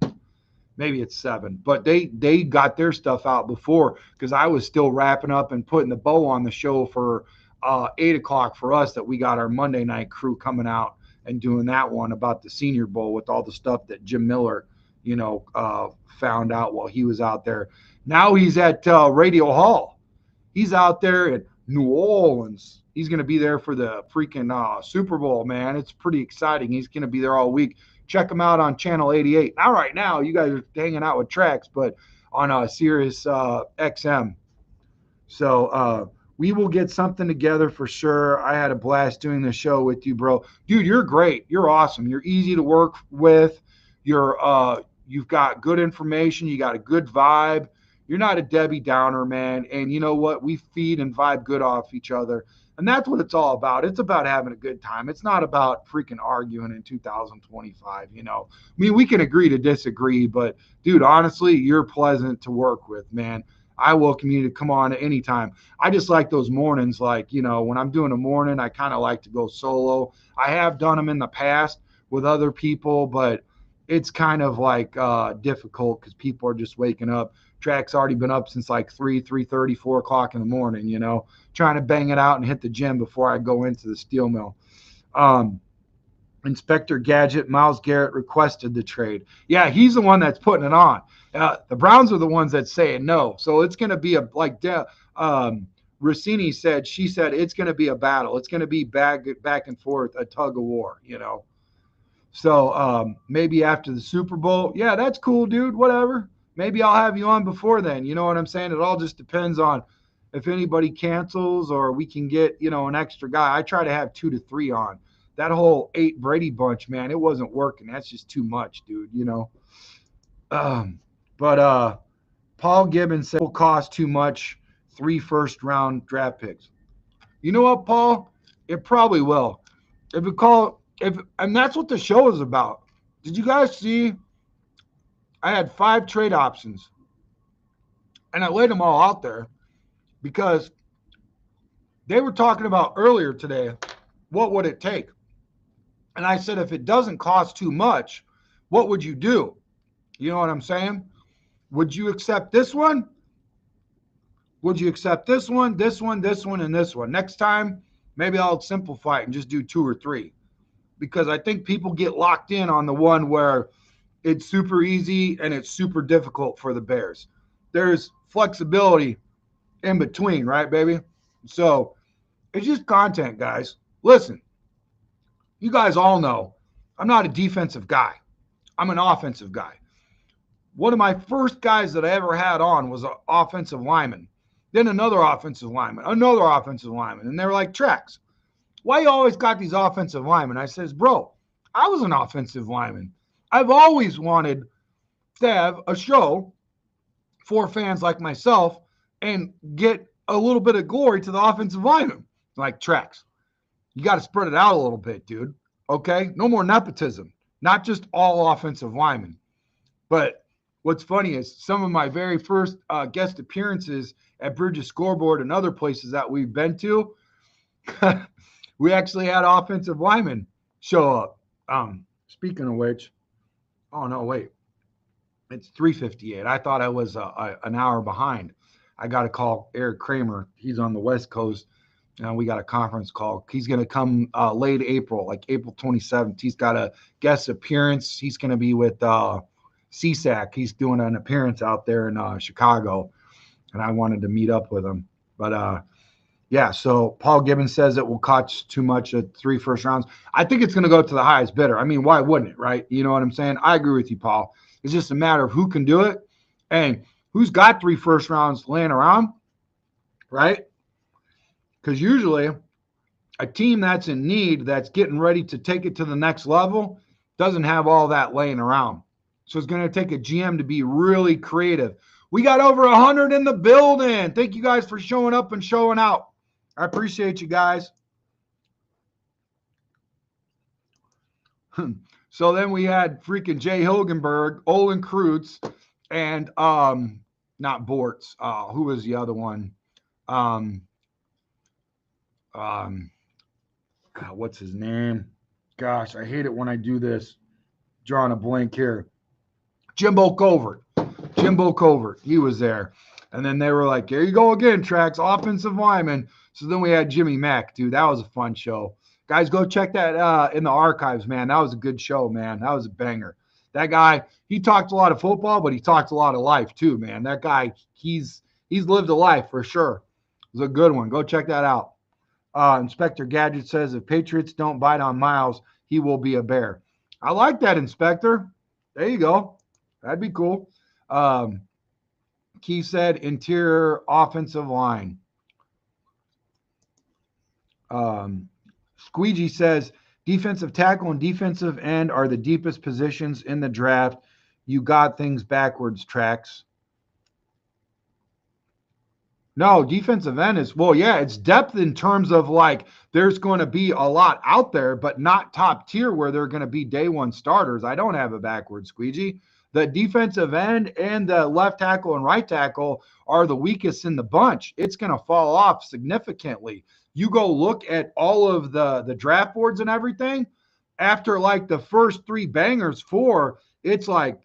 But they got their stuff out before because I was still wrapping up and putting the bow on the show for 8 o'clock for us that we got our Monday night crew coming out and doing that one about the Senior Bowl with all the stuff that Jim Miller, found out while he was out there. Now he's at Radio Hall. He's out there in New Orleans. He's going to be there for the freaking Super Bowl, man. It's pretty exciting. He's going to be there all week. Check him out on Channel 88. Now, right now, you guys are hanging out with Trax, but on Sirius XM. So we will get something together for sure. I had a blast doing the show with you, bro. Dude, you're great. You're awesome. You're easy to work with. You've got good information. You got a good vibe. You're not a Debbie Downer, man. And you know what? We feed and vibe good off each other. And that's what it's all about. It's about having a good time. It's not about freaking arguing in 2025, I mean, we can agree to disagree, but dude, honestly, you're pleasant to work with, man. I welcome you to come on at any time. I just like those mornings, like, when I'm doing a morning, I kind of like to go solo. I have done them in the past with other people, but it's kind of like difficult because people are just waking up. Track's already been up since like 3:30, 4 o'clock in the morning, trying to bang it out and hit the gym before I go into the steel mill. Inspector Gadget, Myles Garrett requested the trade. Yeah, he's the one that's putting it on. The Browns are the ones that say no. So it's going to be Rossini said, she said, it's going to be a battle. It's going to be back and forth, a tug of war, So maybe after the Super Bowl. Yeah, that's cool, dude. Whatever. Maybe I'll have you on before then. You know what I'm saying? It all just depends on if anybody cancels or we can get, an extra guy. I try to have 2 to 3 on. That whole 8 Brady bunch, man, it wasn't working. That's just too much, dude, But Paul Gibbons said it will cost too much, 3 first-round draft picks. You know what, Paul? It probably will. And that's what the show is about. Did you guys see? I had 5 trade options, and I laid them all out there because they were talking about earlier today, what would it take? And I said, if it doesn't cost too much, what would you do? You know what I'm saying? Would you accept this one? Would you accept this one, this one, this one, and this one? Next time, maybe I'll simplify it and just do 2 or 3 because I think people get locked in on the one where it's super easy and it's super difficult for the Bears. There's flexibility in between, right, baby? So it's just content, guys. Listen, you guys all know I'm not a defensive guy. I'm an offensive guy. One of my first guys that I ever had on was an offensive lineman. Then another offensive lineman. And they were like, Trax, why you always got these offensive linemen? I says, bro, I was an offensive lineman. I've always wanted to have a show for fans like myself and get a little bit of glory to the offensive lineman. Like Tracks, you got to spread it out a little bit, dude. Okay? No more nepotism. Not just all offensive linemen. But what's funny is some of my very first guest appearances at Bridges Scoreboard and other places that we've been to, we actually had offensive linemen show up. Speaking of which, oh, no, wait. It's 3:58. I thought I was an hour behind. I got to call Eric Kramer. He's on the West Coast. We got a conference call. He's going to come late April, like April 27th. He's got a guest appearance. He's going to be with CSAC. He's doing an appearance out there in Chicago, and I wanted to meet up with him. But, yeah, so Paul Gibbons says it will cost too much at 3 first rounds. I think it's going to go to the highest bidder. I mean, why wouldn't it, right? You know what I'm saying? I agree with you, Paul. It's just a matter of who can do it and who's got 3 first rounds laying around, right? Because usually a team that's in need, that's getting ready to take it to the next level, doesn't have all that laying around. So it's going to take a GM to be really creative. We got over 100 in the building. Thank you guys for showing up and showing out. I appreciate you guys. So then we had freaking Jay Hilgenberg, Olin Kreutz, and not Bortz. Who was the other one? God, what's his name? Gosh, I hate it when I do this. Drawing a blank here. Jimbo Covert. He was there. And then they were like, here you go again, Tracks, offensive lineman. So then we had Jimmy Mack, dude. That was a fun show. Guys, go check that in the archives, man. That was a good show, man. That was a banger. That guy, he talked a lot of football, but he talked a lot of life too, man. That guy, he's lived a life for sure. It was a good one. Go check that out. Inspector Gadget says if Patriots don't bite on Myles, he will be a Bear. I like that, Inspector. There you go. That'd be cool. Keith said interior offensive line. Squeegee says defensive tackle and defensive end are the deepest positions in the draft. You got things backwards, Tracks. No, defensive end is, well, yeah, it's depth in terms of like there's going to be a lot out there, but not top tier where they're going to be day one starters. I don't have a backwards, Squeegee. The defensive end and the left tackle and right tackle are the weakest in the bunch. It's going to fall off significantly. You go look at all of the draft boards and everything, after like the first 3 bangers, 4, it's like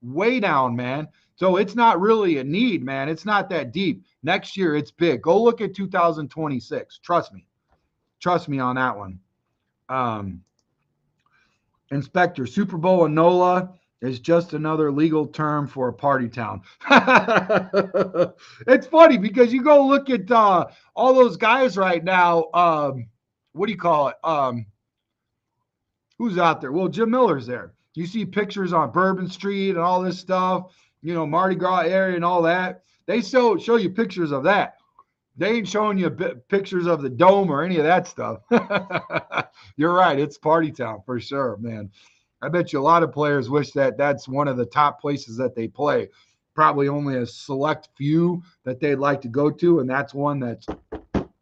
way down, man. So it's not really a need, man. It's not that deep. Next year, it's big. Go look at 2026. Trust me. Trust me on that one. Inspector, Super Bowl and NOLA is just another legal term for a party town. It's funny because you go look at all those guys right now. What do you call it? Who's out there? Well, Jim Miller's there. You see pictures on Bourbon Street and all this stuff, you know, Mardi Gras area and all that. They show you pictures of that. They ain't showing you pictures of the dome or any of that stuff. You're right. It's party town for sure, man. I bet you a lot of players wish that that's one of the top places that they play. Probably only a select few that they'd like to go to, and that's one that's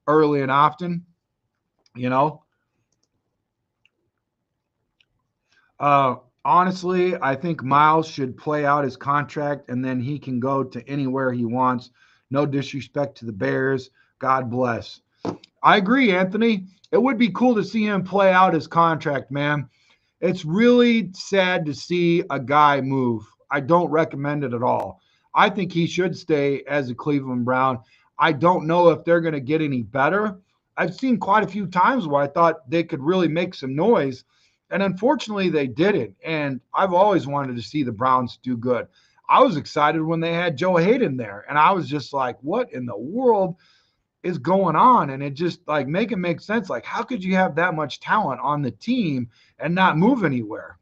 early and often, you know. Honestly, I think Myles should play out his contract, and then he can go to anywhere he wants. No disrespect to the Bears. God bless. I agree, Anthony. It would be cool to see him play out his contract, man. It's really sad to see a guy move. I don't recommend it at all. I think he should stay as a Cleveland Brown. I don't know if they're going to get any better. I've seen quite a few times where I thought they could really make some noise, and unfortunately they didn't. And I've always wanted to see the Browns do good. I was excited when they had Joe Hayden there, and I was just like, what in the world is going on? And it just like make it make sense. Like, how could you have that much talent on the team and not move anywhere?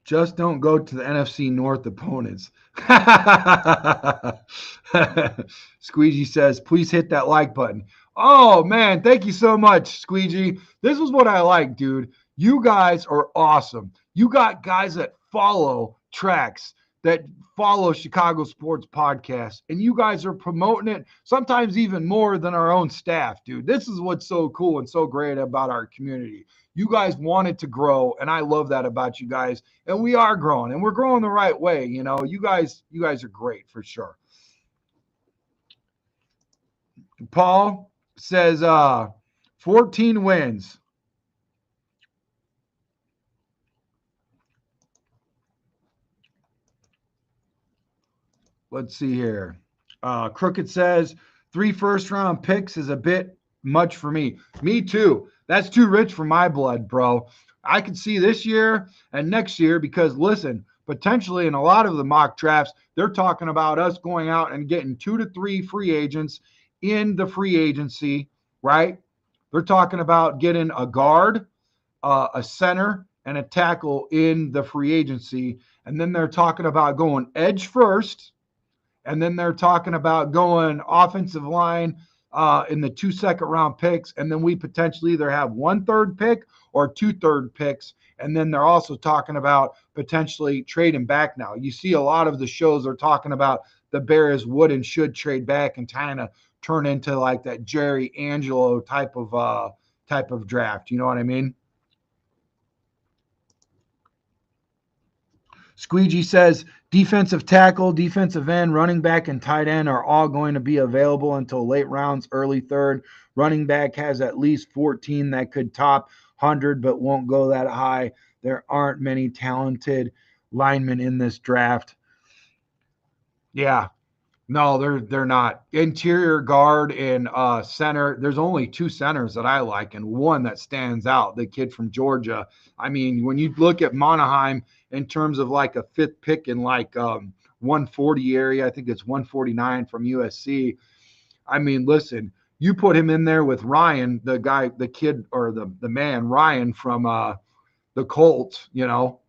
Just don't go to the NFC North opponents. Squeegee says, please hit that like button. Oh, man, thank you so much, Squeegee. This is what I like, dude. You guys are awesome. You got guys that follow Tracks, that follow Chicago Sports Podcast, and you guys are promoting it sometimes even more than our own staff, dude. This is what's so cool and so great about our community. You guys want it to grow, and I love that about you guys. And we are growing, and we're growing the right way. You know, you guys are great for sure. Paul says 14 wins. Let's see here. Crooked says 3 first-round picks is a bit much for me. Me too. That's too rich for my blood, bro. I can see this year and next year because, listen, potentially in a lot of the mock drafts, they're talking about us going out and getting 2 to 3 free agents in the free agency, right? They're talking about getting a guard, a center, and a tackle in the free agency. And then they're talking about going edge first. And then they're talking about going offensive line in the 2 second-round picks. And then we potentially either have 1 third pick or 2 third picks. And then they're also talking about potentially trading back now. You see a lot of the shows are talking about the Bears would and should trade back and kind of turn into like that Jerry Angelo type of draft. You know what I mean? Squeegee says defensive tackle, defensive end, running back, and tight end are all going to be available until late rounds, early third. Running back has at least 14 that could top 100 but won't go that high. There aren't many talented linemen in this draft. Yeah. No, they're not. Interior guard and center. There's only 2 centers that I like and one that stands out, the kid from Georgia. I mean, when you look at Monaheim in terms of like a 5th pick in like 140 area, I think it's 149 from USC. I mean, listen, you put him in there with Ryan, the guy, the kid or the man, Ryan from the Colts, you know,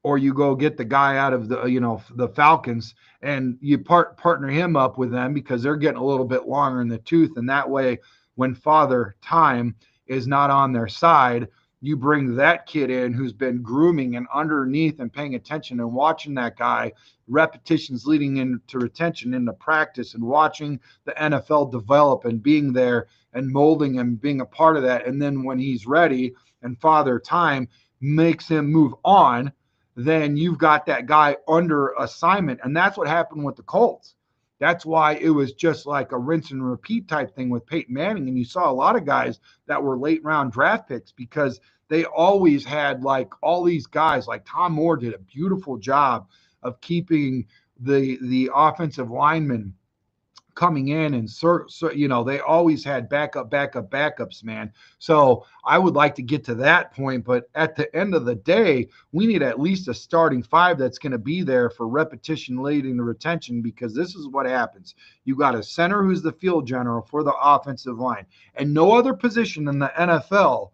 or you go get the guy out of the Falcons and you partner him up with them because they're getting a little bit longer in the tooth. And that way, when Father Time is not on their side, you bring that kid in who's been grooming and underneath and paying attention and watching that guy, repetitions leading into retention into practice and watching the NFL develop and being there and molding him, being a part of that. And then when he's ready and Father Time makes him move on, then you've got that guy under assignment. And that's what happened with the Colts. That's why it was just like a rinse and repeat type thing with Peyton Manning. And you saw a lot of guys that were late round draft picks because they always had like all these guys, like Tom Moore did a beautiful job of keeping the offensive linemen coming in and they always had backups, man. So I would like to get to that point, but at the end of the day, we need at least a starting 5 that's going to be there for repetition leading to retention, because this is what happens. You got a center who's the field general for the offensive line, and no other position in the NFL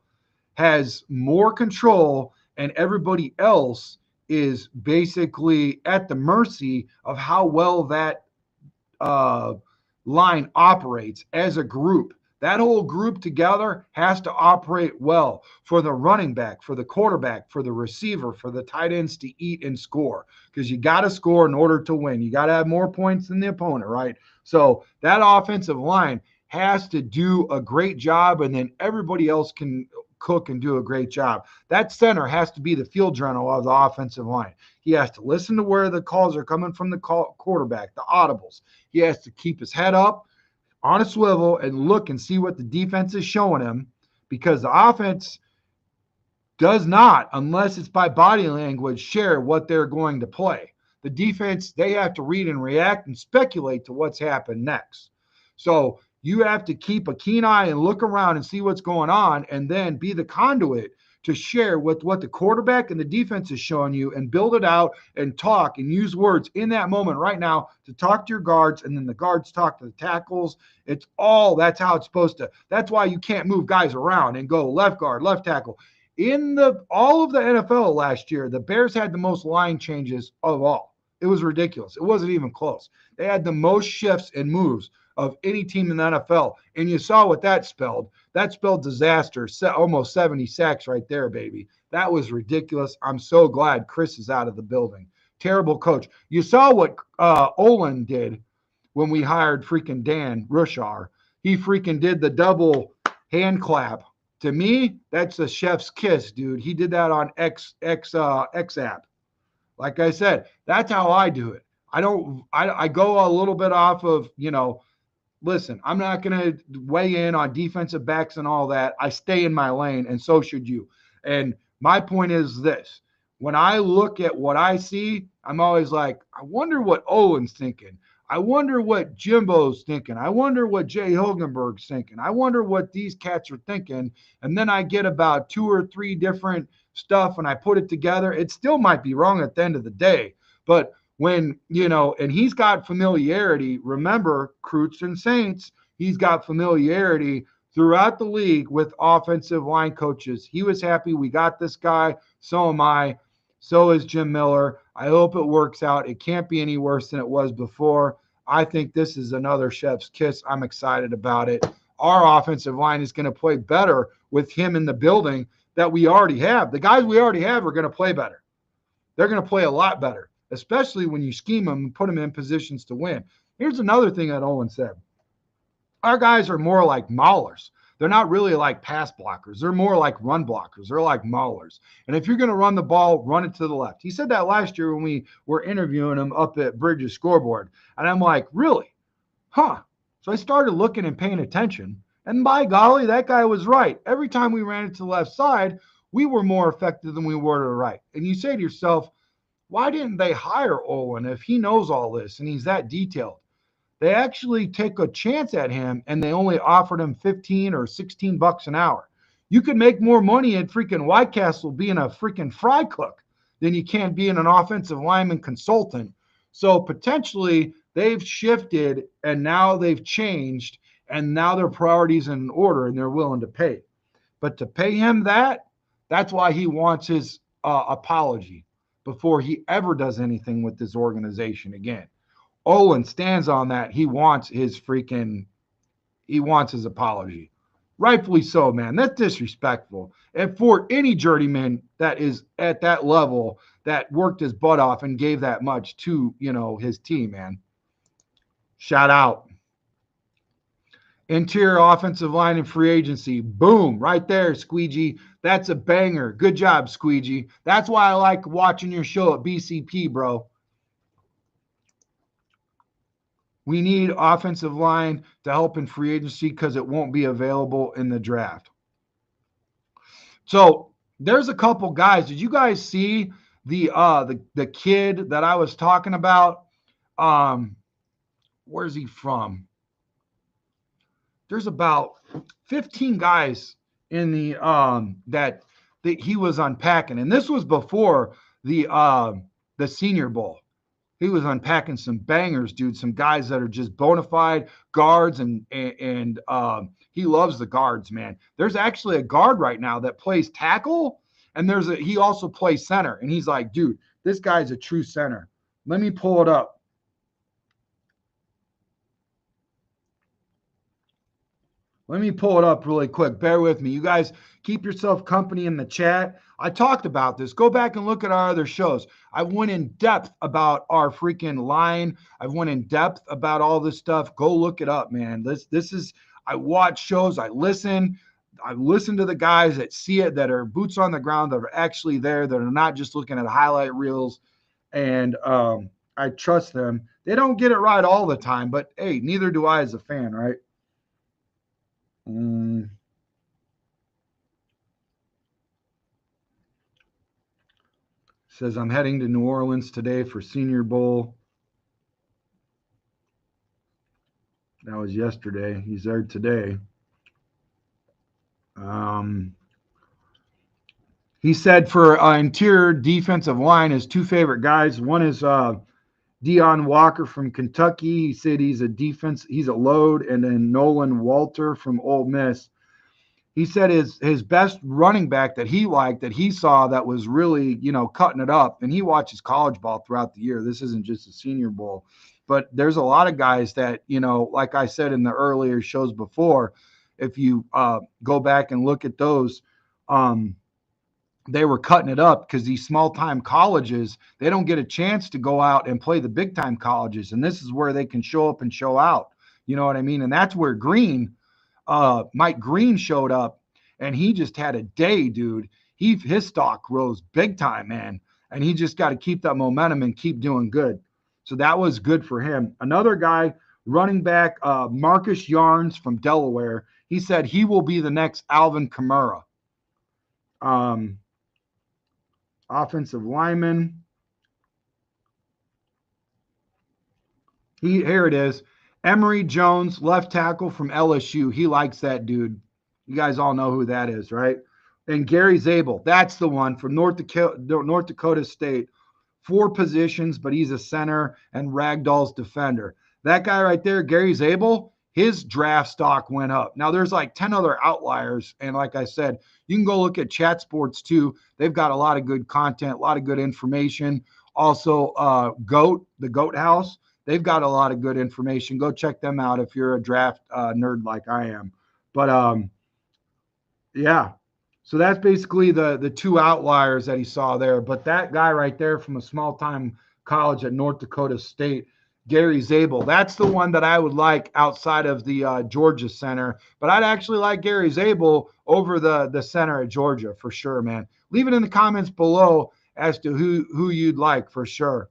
has more control, and everybody else is basically at the mercy of how well that line operates as a group. That whole group together has to operate well for the running back, for the quarterback, for the receiver, for the tight ends to eat and score, because you got to score in order to win. You got to have more points than the opponent, right? So that offensive line has to do a great job, and then everybody else can cook and do a great job. That center has to be the field general of the offensive line. He has to listen to where the calls are coming from the quarterback, the audibles. He has to keep his head up on a swivel and look and see what the defense is showing him, because the offense does not, unless it's by body language, share what they're going to play. The defense, they have to read and react and speculate to what's happened next. So you have to keep a keen eye and look around and see what's going on, and then be the conduit to share with what the quarterback and the defense is showing you, and build it out and talk and use words in that moment right now to talk to your guards, and then the guards talk to the tackles. That's how it's supposed to. That's why you can't move guys around and go left guard, left tackle. In all of the NFL last year, the Bears had the most line changes of all. It was ridiculous. It wasn't even close. They had the most shifts and moves of any team in the NFL. And you saw what that spelled. That spelled disaster, almost 70 sacks right there, baby. That was ridiculous. I'm so glad Chris is out of the building. Terrible coach. You saw what Olin did when we hired freaking Dan Rushar. He freaking did the double hand clap. To me, that's a chef's kiss, dude. He did that on X app. Like I said, that's how I do it. I go a little bit off of, listen, I'm not going to weigh in on defensive backs and all that. I stay in my lane, and so should you. And my point is this. When I look at what I see, I'm always like, I wonder what Owen's thinking. I wonder what Jimbo's thinking. I wonder what Jay Hilgenberg's thinking. I wonder what these cats are thinking. And then I get about 2 or 3 different stuff and I put it together. It still might be wrong at the end of the day. But when, and he's got familiarity. Remember, Croots and Saints, he's got familiarity throughout the league with offensive line coaches. He was happy we got this guy. So am I. So is Jim Miller. I hope it works out. It can't be any worse than it was before. I think this is another chef's kiss. I'm excited about it. Our offensive line is going to play better with him in the building that we already have. The guys we already have are going to play better. They're going to play a lot better, especially when you scheme them and put them in positions to win. Here's another thing that Owen said. Our guys are more like maulers. They're not really like pass blockers. They're more like run blockers. They're like maulers. And if you're going to run the ball, run it to the left. He said that last year when we were interviewing him up at Bridges Scoreboard. And I'm like, really? Huh. So I started looking and paying attention. And by golly, that guy was right. Every time we ran it to the left side, we were more effective than we were to the right. And you say to yourself, why didn't they hire Owen if he knows all this and he's that detailed? They actually take a chance at him and they only offered him 15 or 16 bucks an hour. You could make more money at freaking White Castle being a freaking fry cook than you can being an offensive lineman consultant. So potentially they've shifted and now they've changed and now their priorities in order and they're willing to pay. But to pay him that's why he wants his apology before he ever does anything with this organization again. Owen stands on that. He wants his apology. Rightfully so, man. That's disrespectful. And for any journeyman that is at that level that worked his butt off and gave that much to, his team, man. Shout out. Interior offensive line and free agency. Boom. Right there, Squeegee. That's a banger. Good job, Squeegee. That's why I like watching your show at BCP, bro. We need offensive line to help in free agency because it won't be available in the draft. So there's a couple guys. Did you guys see the kid that I was talking about? Where's he from? There's about 15 guys in the that he was unpacking, and this was before the Senior Bowl. He was unpacking some bangers, dude. Some guys that are just bona fide guards, and he loves the guards, man. There's actually a guard right now that plays tackle, and he also plays center. And he's like, dude, this guy's a true center. Let me pull it up. Let me pull it up really quick. Bear with me. You guys keep yourself company in the chat. I talked about this. Go back and look at our other shows. I went in depth about our freaking line. I went in depth about all this stuff. Go look it up, man. This is, I watch shows. I listen to the guys that see it, that are boots on the ground, that are actually there, that are not just looking at highlight reels. And I trust them. They don't get it right all the time, but hey, neither do I as a fan, right? Says, I'm heading to New Orleans today for Senior Bowl. That was yesterday. He's there today. He said for interior defensive line, his 2 favorite guys. One is Deion Walker from Kentucky. He said he's a load. And then Nolan Walter from Ole Miss. He said his best running back that he liked, that he saw that was really, cutting it up, and he watches college ball throughout the year. This isn't just a Senior Bowl. But there's a lot of guys that, like I said in the earlier shows before, if you go back and look at those, they were cutting it up because these small time colleges, they don't get a chance to go out and play the big time colleges. And this is where they can show up and show out. You know what I mean? And that's where Mike Green showed up, and he just had a day, dude. His stock rose big time, man. And he just got to keep that momentum and keep doing good. So that was good for him. Another guy, running back, Marcus Yarns from Delaware, he said he will be the next Alvin Kamara. Offensive lineman. Here it is. Emory Jones, left tackle from LSU. He likes that dude. You guys all know who that is, right? And Gary Zabel, that's the one from North Dakota State. 4 positions, but he's a center and Ragdoll's defender. That guy right there, Gary Zabel, his draft stock went up. Now, there's like 10 other outliers. And like I said, you can go look at Chat Sports too. They've got a lot of good content, a lot of good information. Also, the Goat House, they've got a lot of good information. Go check them out if you're a draft nerd like I am. But yeah. So that's basically the 2 outliers that he saw there. But that guy right there from a small-time college at North Dakota State, Gary Zabel, that's the one that I would like outside of the Georgia center. But I'd actually like Gary Zabel over the center at Georgia for sure, man. Leave it in the comments below as to who you'd like for sure.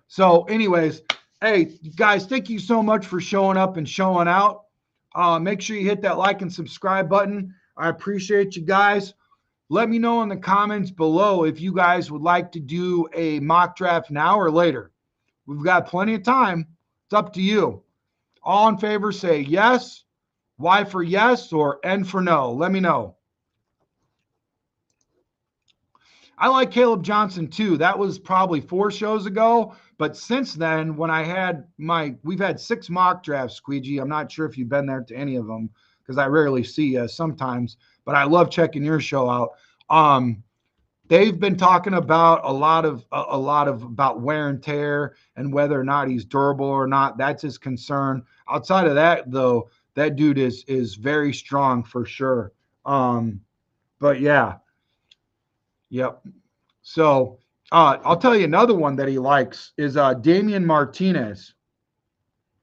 So anyways, hey, guys, thank you so much for showing up and showing out. Make sure you hit that like and subscribe button. I appreciate you guys. Let me know in the comments below if you guys would like to do a mock draft now or later. We've got plenty of time. It's up to you. All in favor, say yes. Y for yes or N for no. Let me know. I like Caleb Johnson too. That was probably 4 shows ago. But since then, when we've had 6 mock drafts, Squeegee. I'm not sure if you've been there to any of them, because I rarely see you sometimes, but I love checking your show out. They've been talking about a lot of about wear and tear and whether or not he's durable or not. That's his concern. Outside of that, though, that dude is very strong for sure. But yeah, yep. So I'll tell you another one that he likes is Damian Martinez.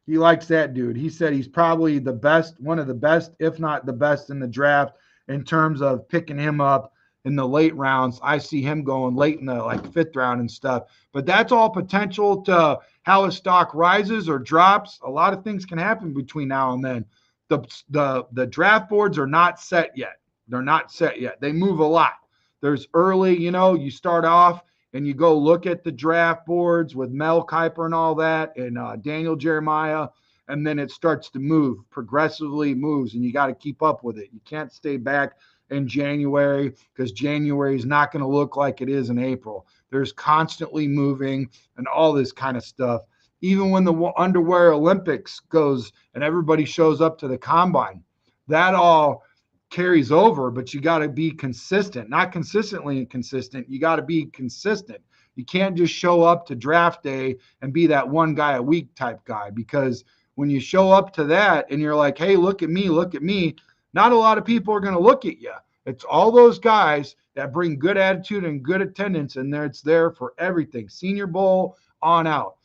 He likes that dude. He said he's probably the best, one of the best, if not the best in the draft in terms of picking him up in the late rounds. I see him going late in the 5th round and stuff. But that's all potential to how his stock rises or drops. A lot of things can happen between now and then. The draft boards are not set yet. They're not set yet. They move a lot. There's early, you start off and you go look at the draft boards with Mel Kiper and all that, and Daniel Jeremiah, and then it starts to move, progressively moves, and you got to keep up with it. You can't stay back in January because January is not going to look like it is in April. There's constantly moving and all this kind of stuff. Even when the underwear Olympics goes and everybody shows up to the combine, that all carries over, but you got to be consistent, not consistently inconsistent. You got to be consistent. You can't just show up to draft day and be that one guy a week type guy, because when you show up to that and you're like, hey, look at me, not a lot of people are going to look at you. It's all those guys that bring good attitude and good attendance, and it's there for everything. Senior Bowl on out.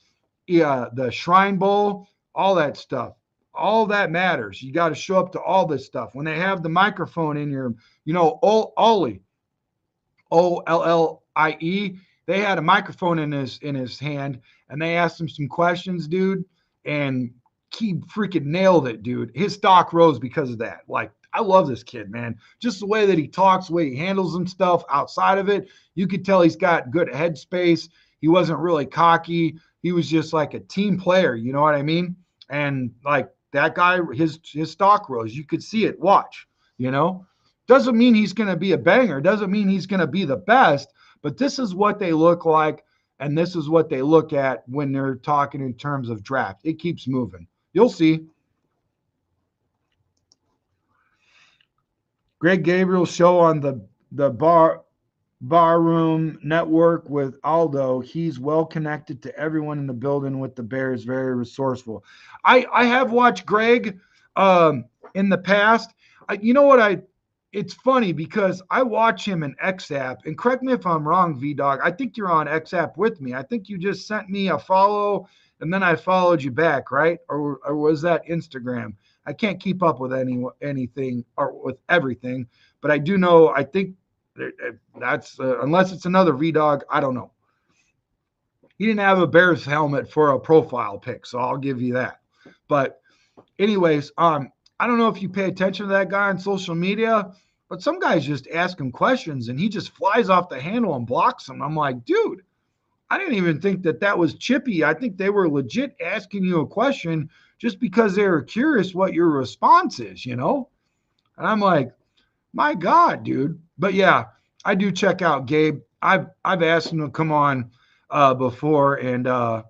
Yeah, the Shrine Bowl, all that stuff. All that matters. You got to show up to all this stuff. When they have the microphone in your, Ollie, Ollie, they had a microphone in his hand, and they asked him some questions, dude, and he freaking nailed it, dude. His stock rose because of that. I love this kid, man. Just the way that he talks, the way he handles some stuff outside of it, you could tell he's got good headspace. He wasn't really cocky. He was just like a team player, you know what I mean? And that guy, his stock rose. You could see it. Watch, Doesn't mean he's going to be a banger. Doesn't mean he's going to be the best. But this is what they look like, and this is what they look at when they're talking in terms of draft. It keeps moving. You'll see. Greg Gabriel's show on the bar Barroom network with Aldo. He's well connected to everyone in the building with the Bears, very resourceful. I have watched Greg in the past. You know what it's funny because I watch him in XApp, and correct me if I'm wrong, V Dog. I think you're on XApp with me. I think you just sent me a follow and then I followed you back, right? Or was that Instagram? I can't keep up with anything or with everything, but I do know. I think that's unless it's another V Dog, I don't know. He didn't have a Bears helmet for a profile pic, so I'll give you that. But anyways, I don't know if you pay attention to that guy on social media, but some guys just ask him questions and he just flies off the handle and blocks them. I'm like, dude, I didn't even think that was chippy. I think they were legit asking you a question just because they were curious what your response is, you know? And I'm like, my God, dude. But yeah, I do check out Gabe. I've asked him to come on before, and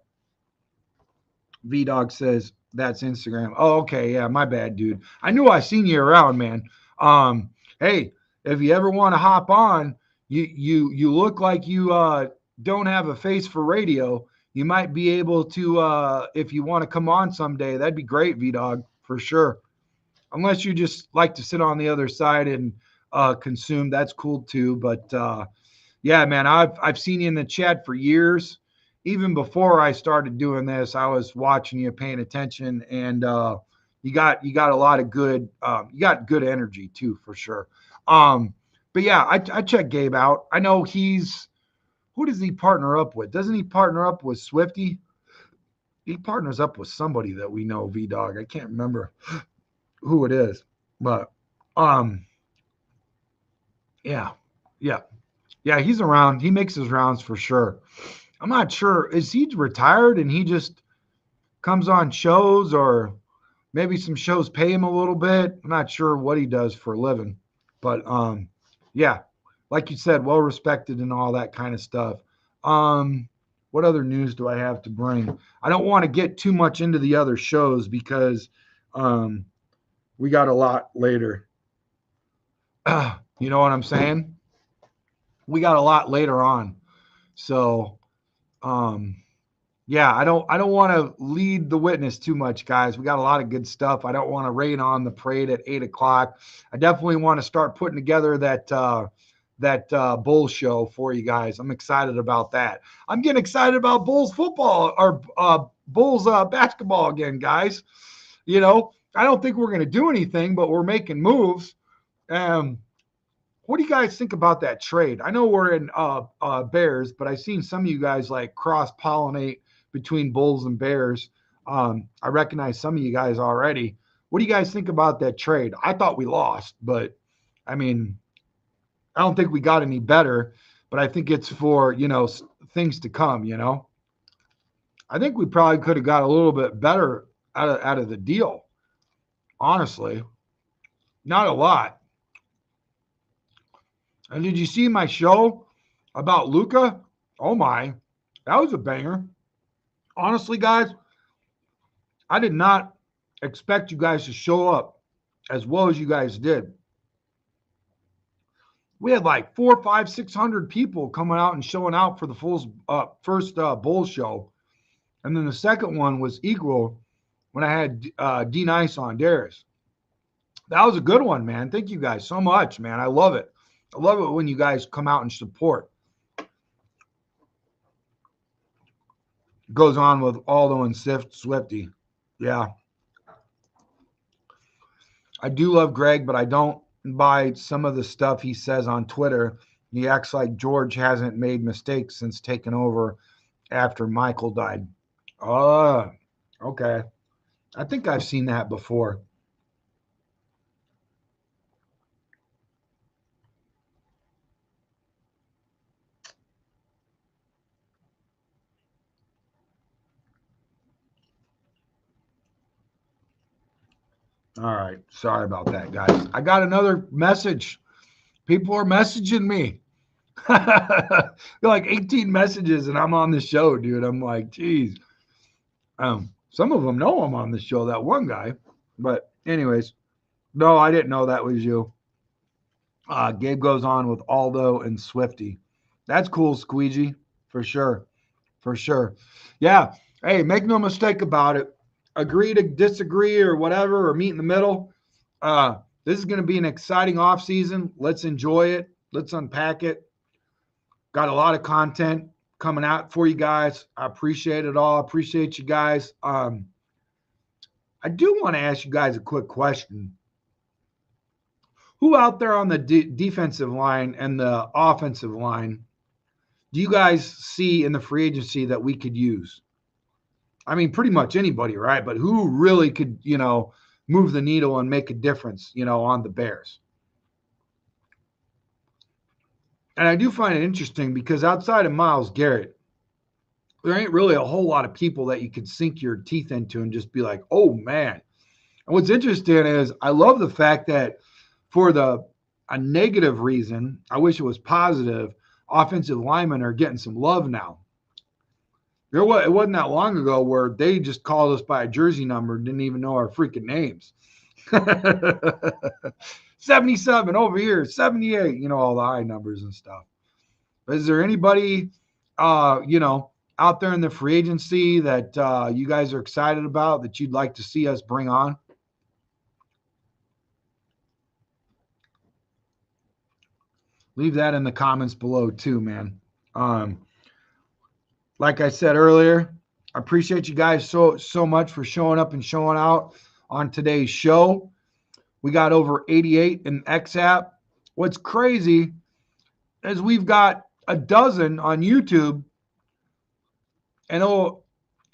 V Dog says that's Instagram. Oh, okay, yeah, my bad, dude. I knew I seen you around, man. Hey, if you ever want to hop on, you look like you don't have a face for radio. You might be able to if you want to come on someday. That'd be great, V Dog, for sure. Unless you just like to sit on the other side and consume, that's cool too. But yeah, man, I've seen you in the chat for years. Even before I started doing this, I was watching you, paying attention, and you got a lot of good you got good energy too, for sure. But yeah, I check Gabe out. I know who does he partner up with? Doesn't he partner up with Swifty? He partners up with somebody that we know, V Dog. I can't remember who it is, but yeah, yeah, yeah. He's around. He makes his rounds for sure. I'm not sure. Is he retired and he just comes on shows, or maybe some shows pay him a little bit? I'm not sure what he does for a living, but yeah, like you said, well respected and all that kind of stuff. What other news do I have to bring? I don't want to get too much into the other shows because we got a lot later. You know what I'm saying? We got a lot later on. So yeah, I don't want to lead the witness too much, guys. We got a lot of good stuff. I don't want to rain on the parade at 8 o'clock. I definitely want to start putting together that Bulls show for you guys. I'm excited about that. I'm getting excited about Bulls football or Bulls basketball again, guys. You know, I don't think we're going to do anything, but we're making moves. What do you guys think about that trade? I know we're in Bears, but I've seen some of you guys like cross-pollinate between Bulls and Bears. I recognize some of you guys already. What do you guys think about that trade? I thought we lost, but I mean, I don't think we got any better, but I think it's for, things to come, I think we probably could have got a little bit better out of the deal, honestly. Not a lot. And did you see my show about Luca? Oh my, that was a banger. Honestly, guys, I did not expect you guys to show up as well as you guys did. We had like 400, 500, 600 people coming out and showing out for the first Bull show. And then the second one was equal when I had D Nice on Darius. That was a good one, man. Thank you guys so much, man. I love it. I love it when you guys come out and support. Goes on with Aldo and Swifty. Yeah. I do love Greg, but I don't buy some of the stuff he says on Twitter. He acts like George hasn't made mistakes since taking over after Michael died. Oh, okay. I think I've seen that before. All right. Sorry about that, guys. I got another message. People are messaging me. Like 18 messages, and I'm on the show, dude. I'm like, geez. Some of them know I'm on the show, that one guy. But anyways, no, I didn't know that was you. Gabe goes on with Aldo and Swifty. That's cool, Squeegee, for sure. For sure. Yeah. Hey, make no mistake about it. Agree to disagree or whatever, or meet in the middle. This is going to be an exciting off season. Let's enjoy it. Let's unpack it. Got a lot of content coming out for you guys. I appreciate it all. I appreciate you guys. I do want to ask you guys a quick question. Who out there on the defensive line and the offensive line do you guys see in the free agency that we could use? I mean, pretty much anybody, right? But who really could, move the needle and make a difference, on the Bears? And I do find it interesting because outside of Myles Garrett, there ain't really a whole lot of people that you could sink your teeth into and just be like, oh, man. And what's interesting is I love the fact that for a negative reason, I wish it was positive, offensive linemen are getting some love now. It wasn't that long ago where they just called us by a jersey number, didn't even know our freaking names. 77 over here, 78, all the high numbers and stuff. But is there anybody, out there in the free agency that you guys are excited about that you'd like to see us bring on? Leave that in the comments below too, man. Like I said earlier, I appreciate you guys so much for showing up and showing out on today's show. We got over 88 in XApp. What's crazy is we've got a dozen on YouTube and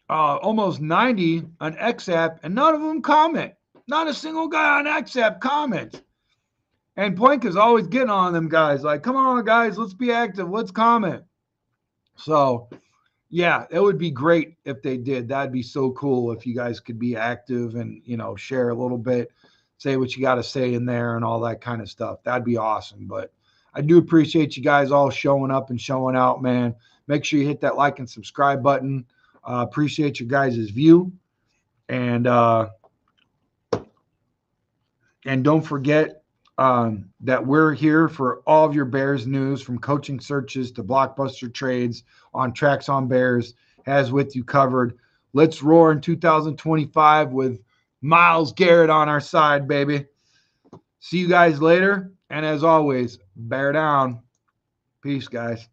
almost 90 on XApp, and none of them comment. Not a single guy on XApp comments. And Plank is always getting on them guys. Like, come on, guys, let's be active. Let's comment. So, yeah, it would be great if they did. That'd be so cool if you guys could be active and, share a little bit, say what you got to say in there and all that kind of stuff. That'd be awesome. But I do appreciate you guys all showing up and showing out, man. Make sure you hit that like and subscribe button. Appreciate your guys' view. And don't forget that we're here for all of your Bears news, from coaching searches to blockbuster trades on Tracks on Bears, has with you covered. Let's roar in 2025 with Myles Garrett on our side, baby. See you guys later. And as always, bear down. Peace, guys.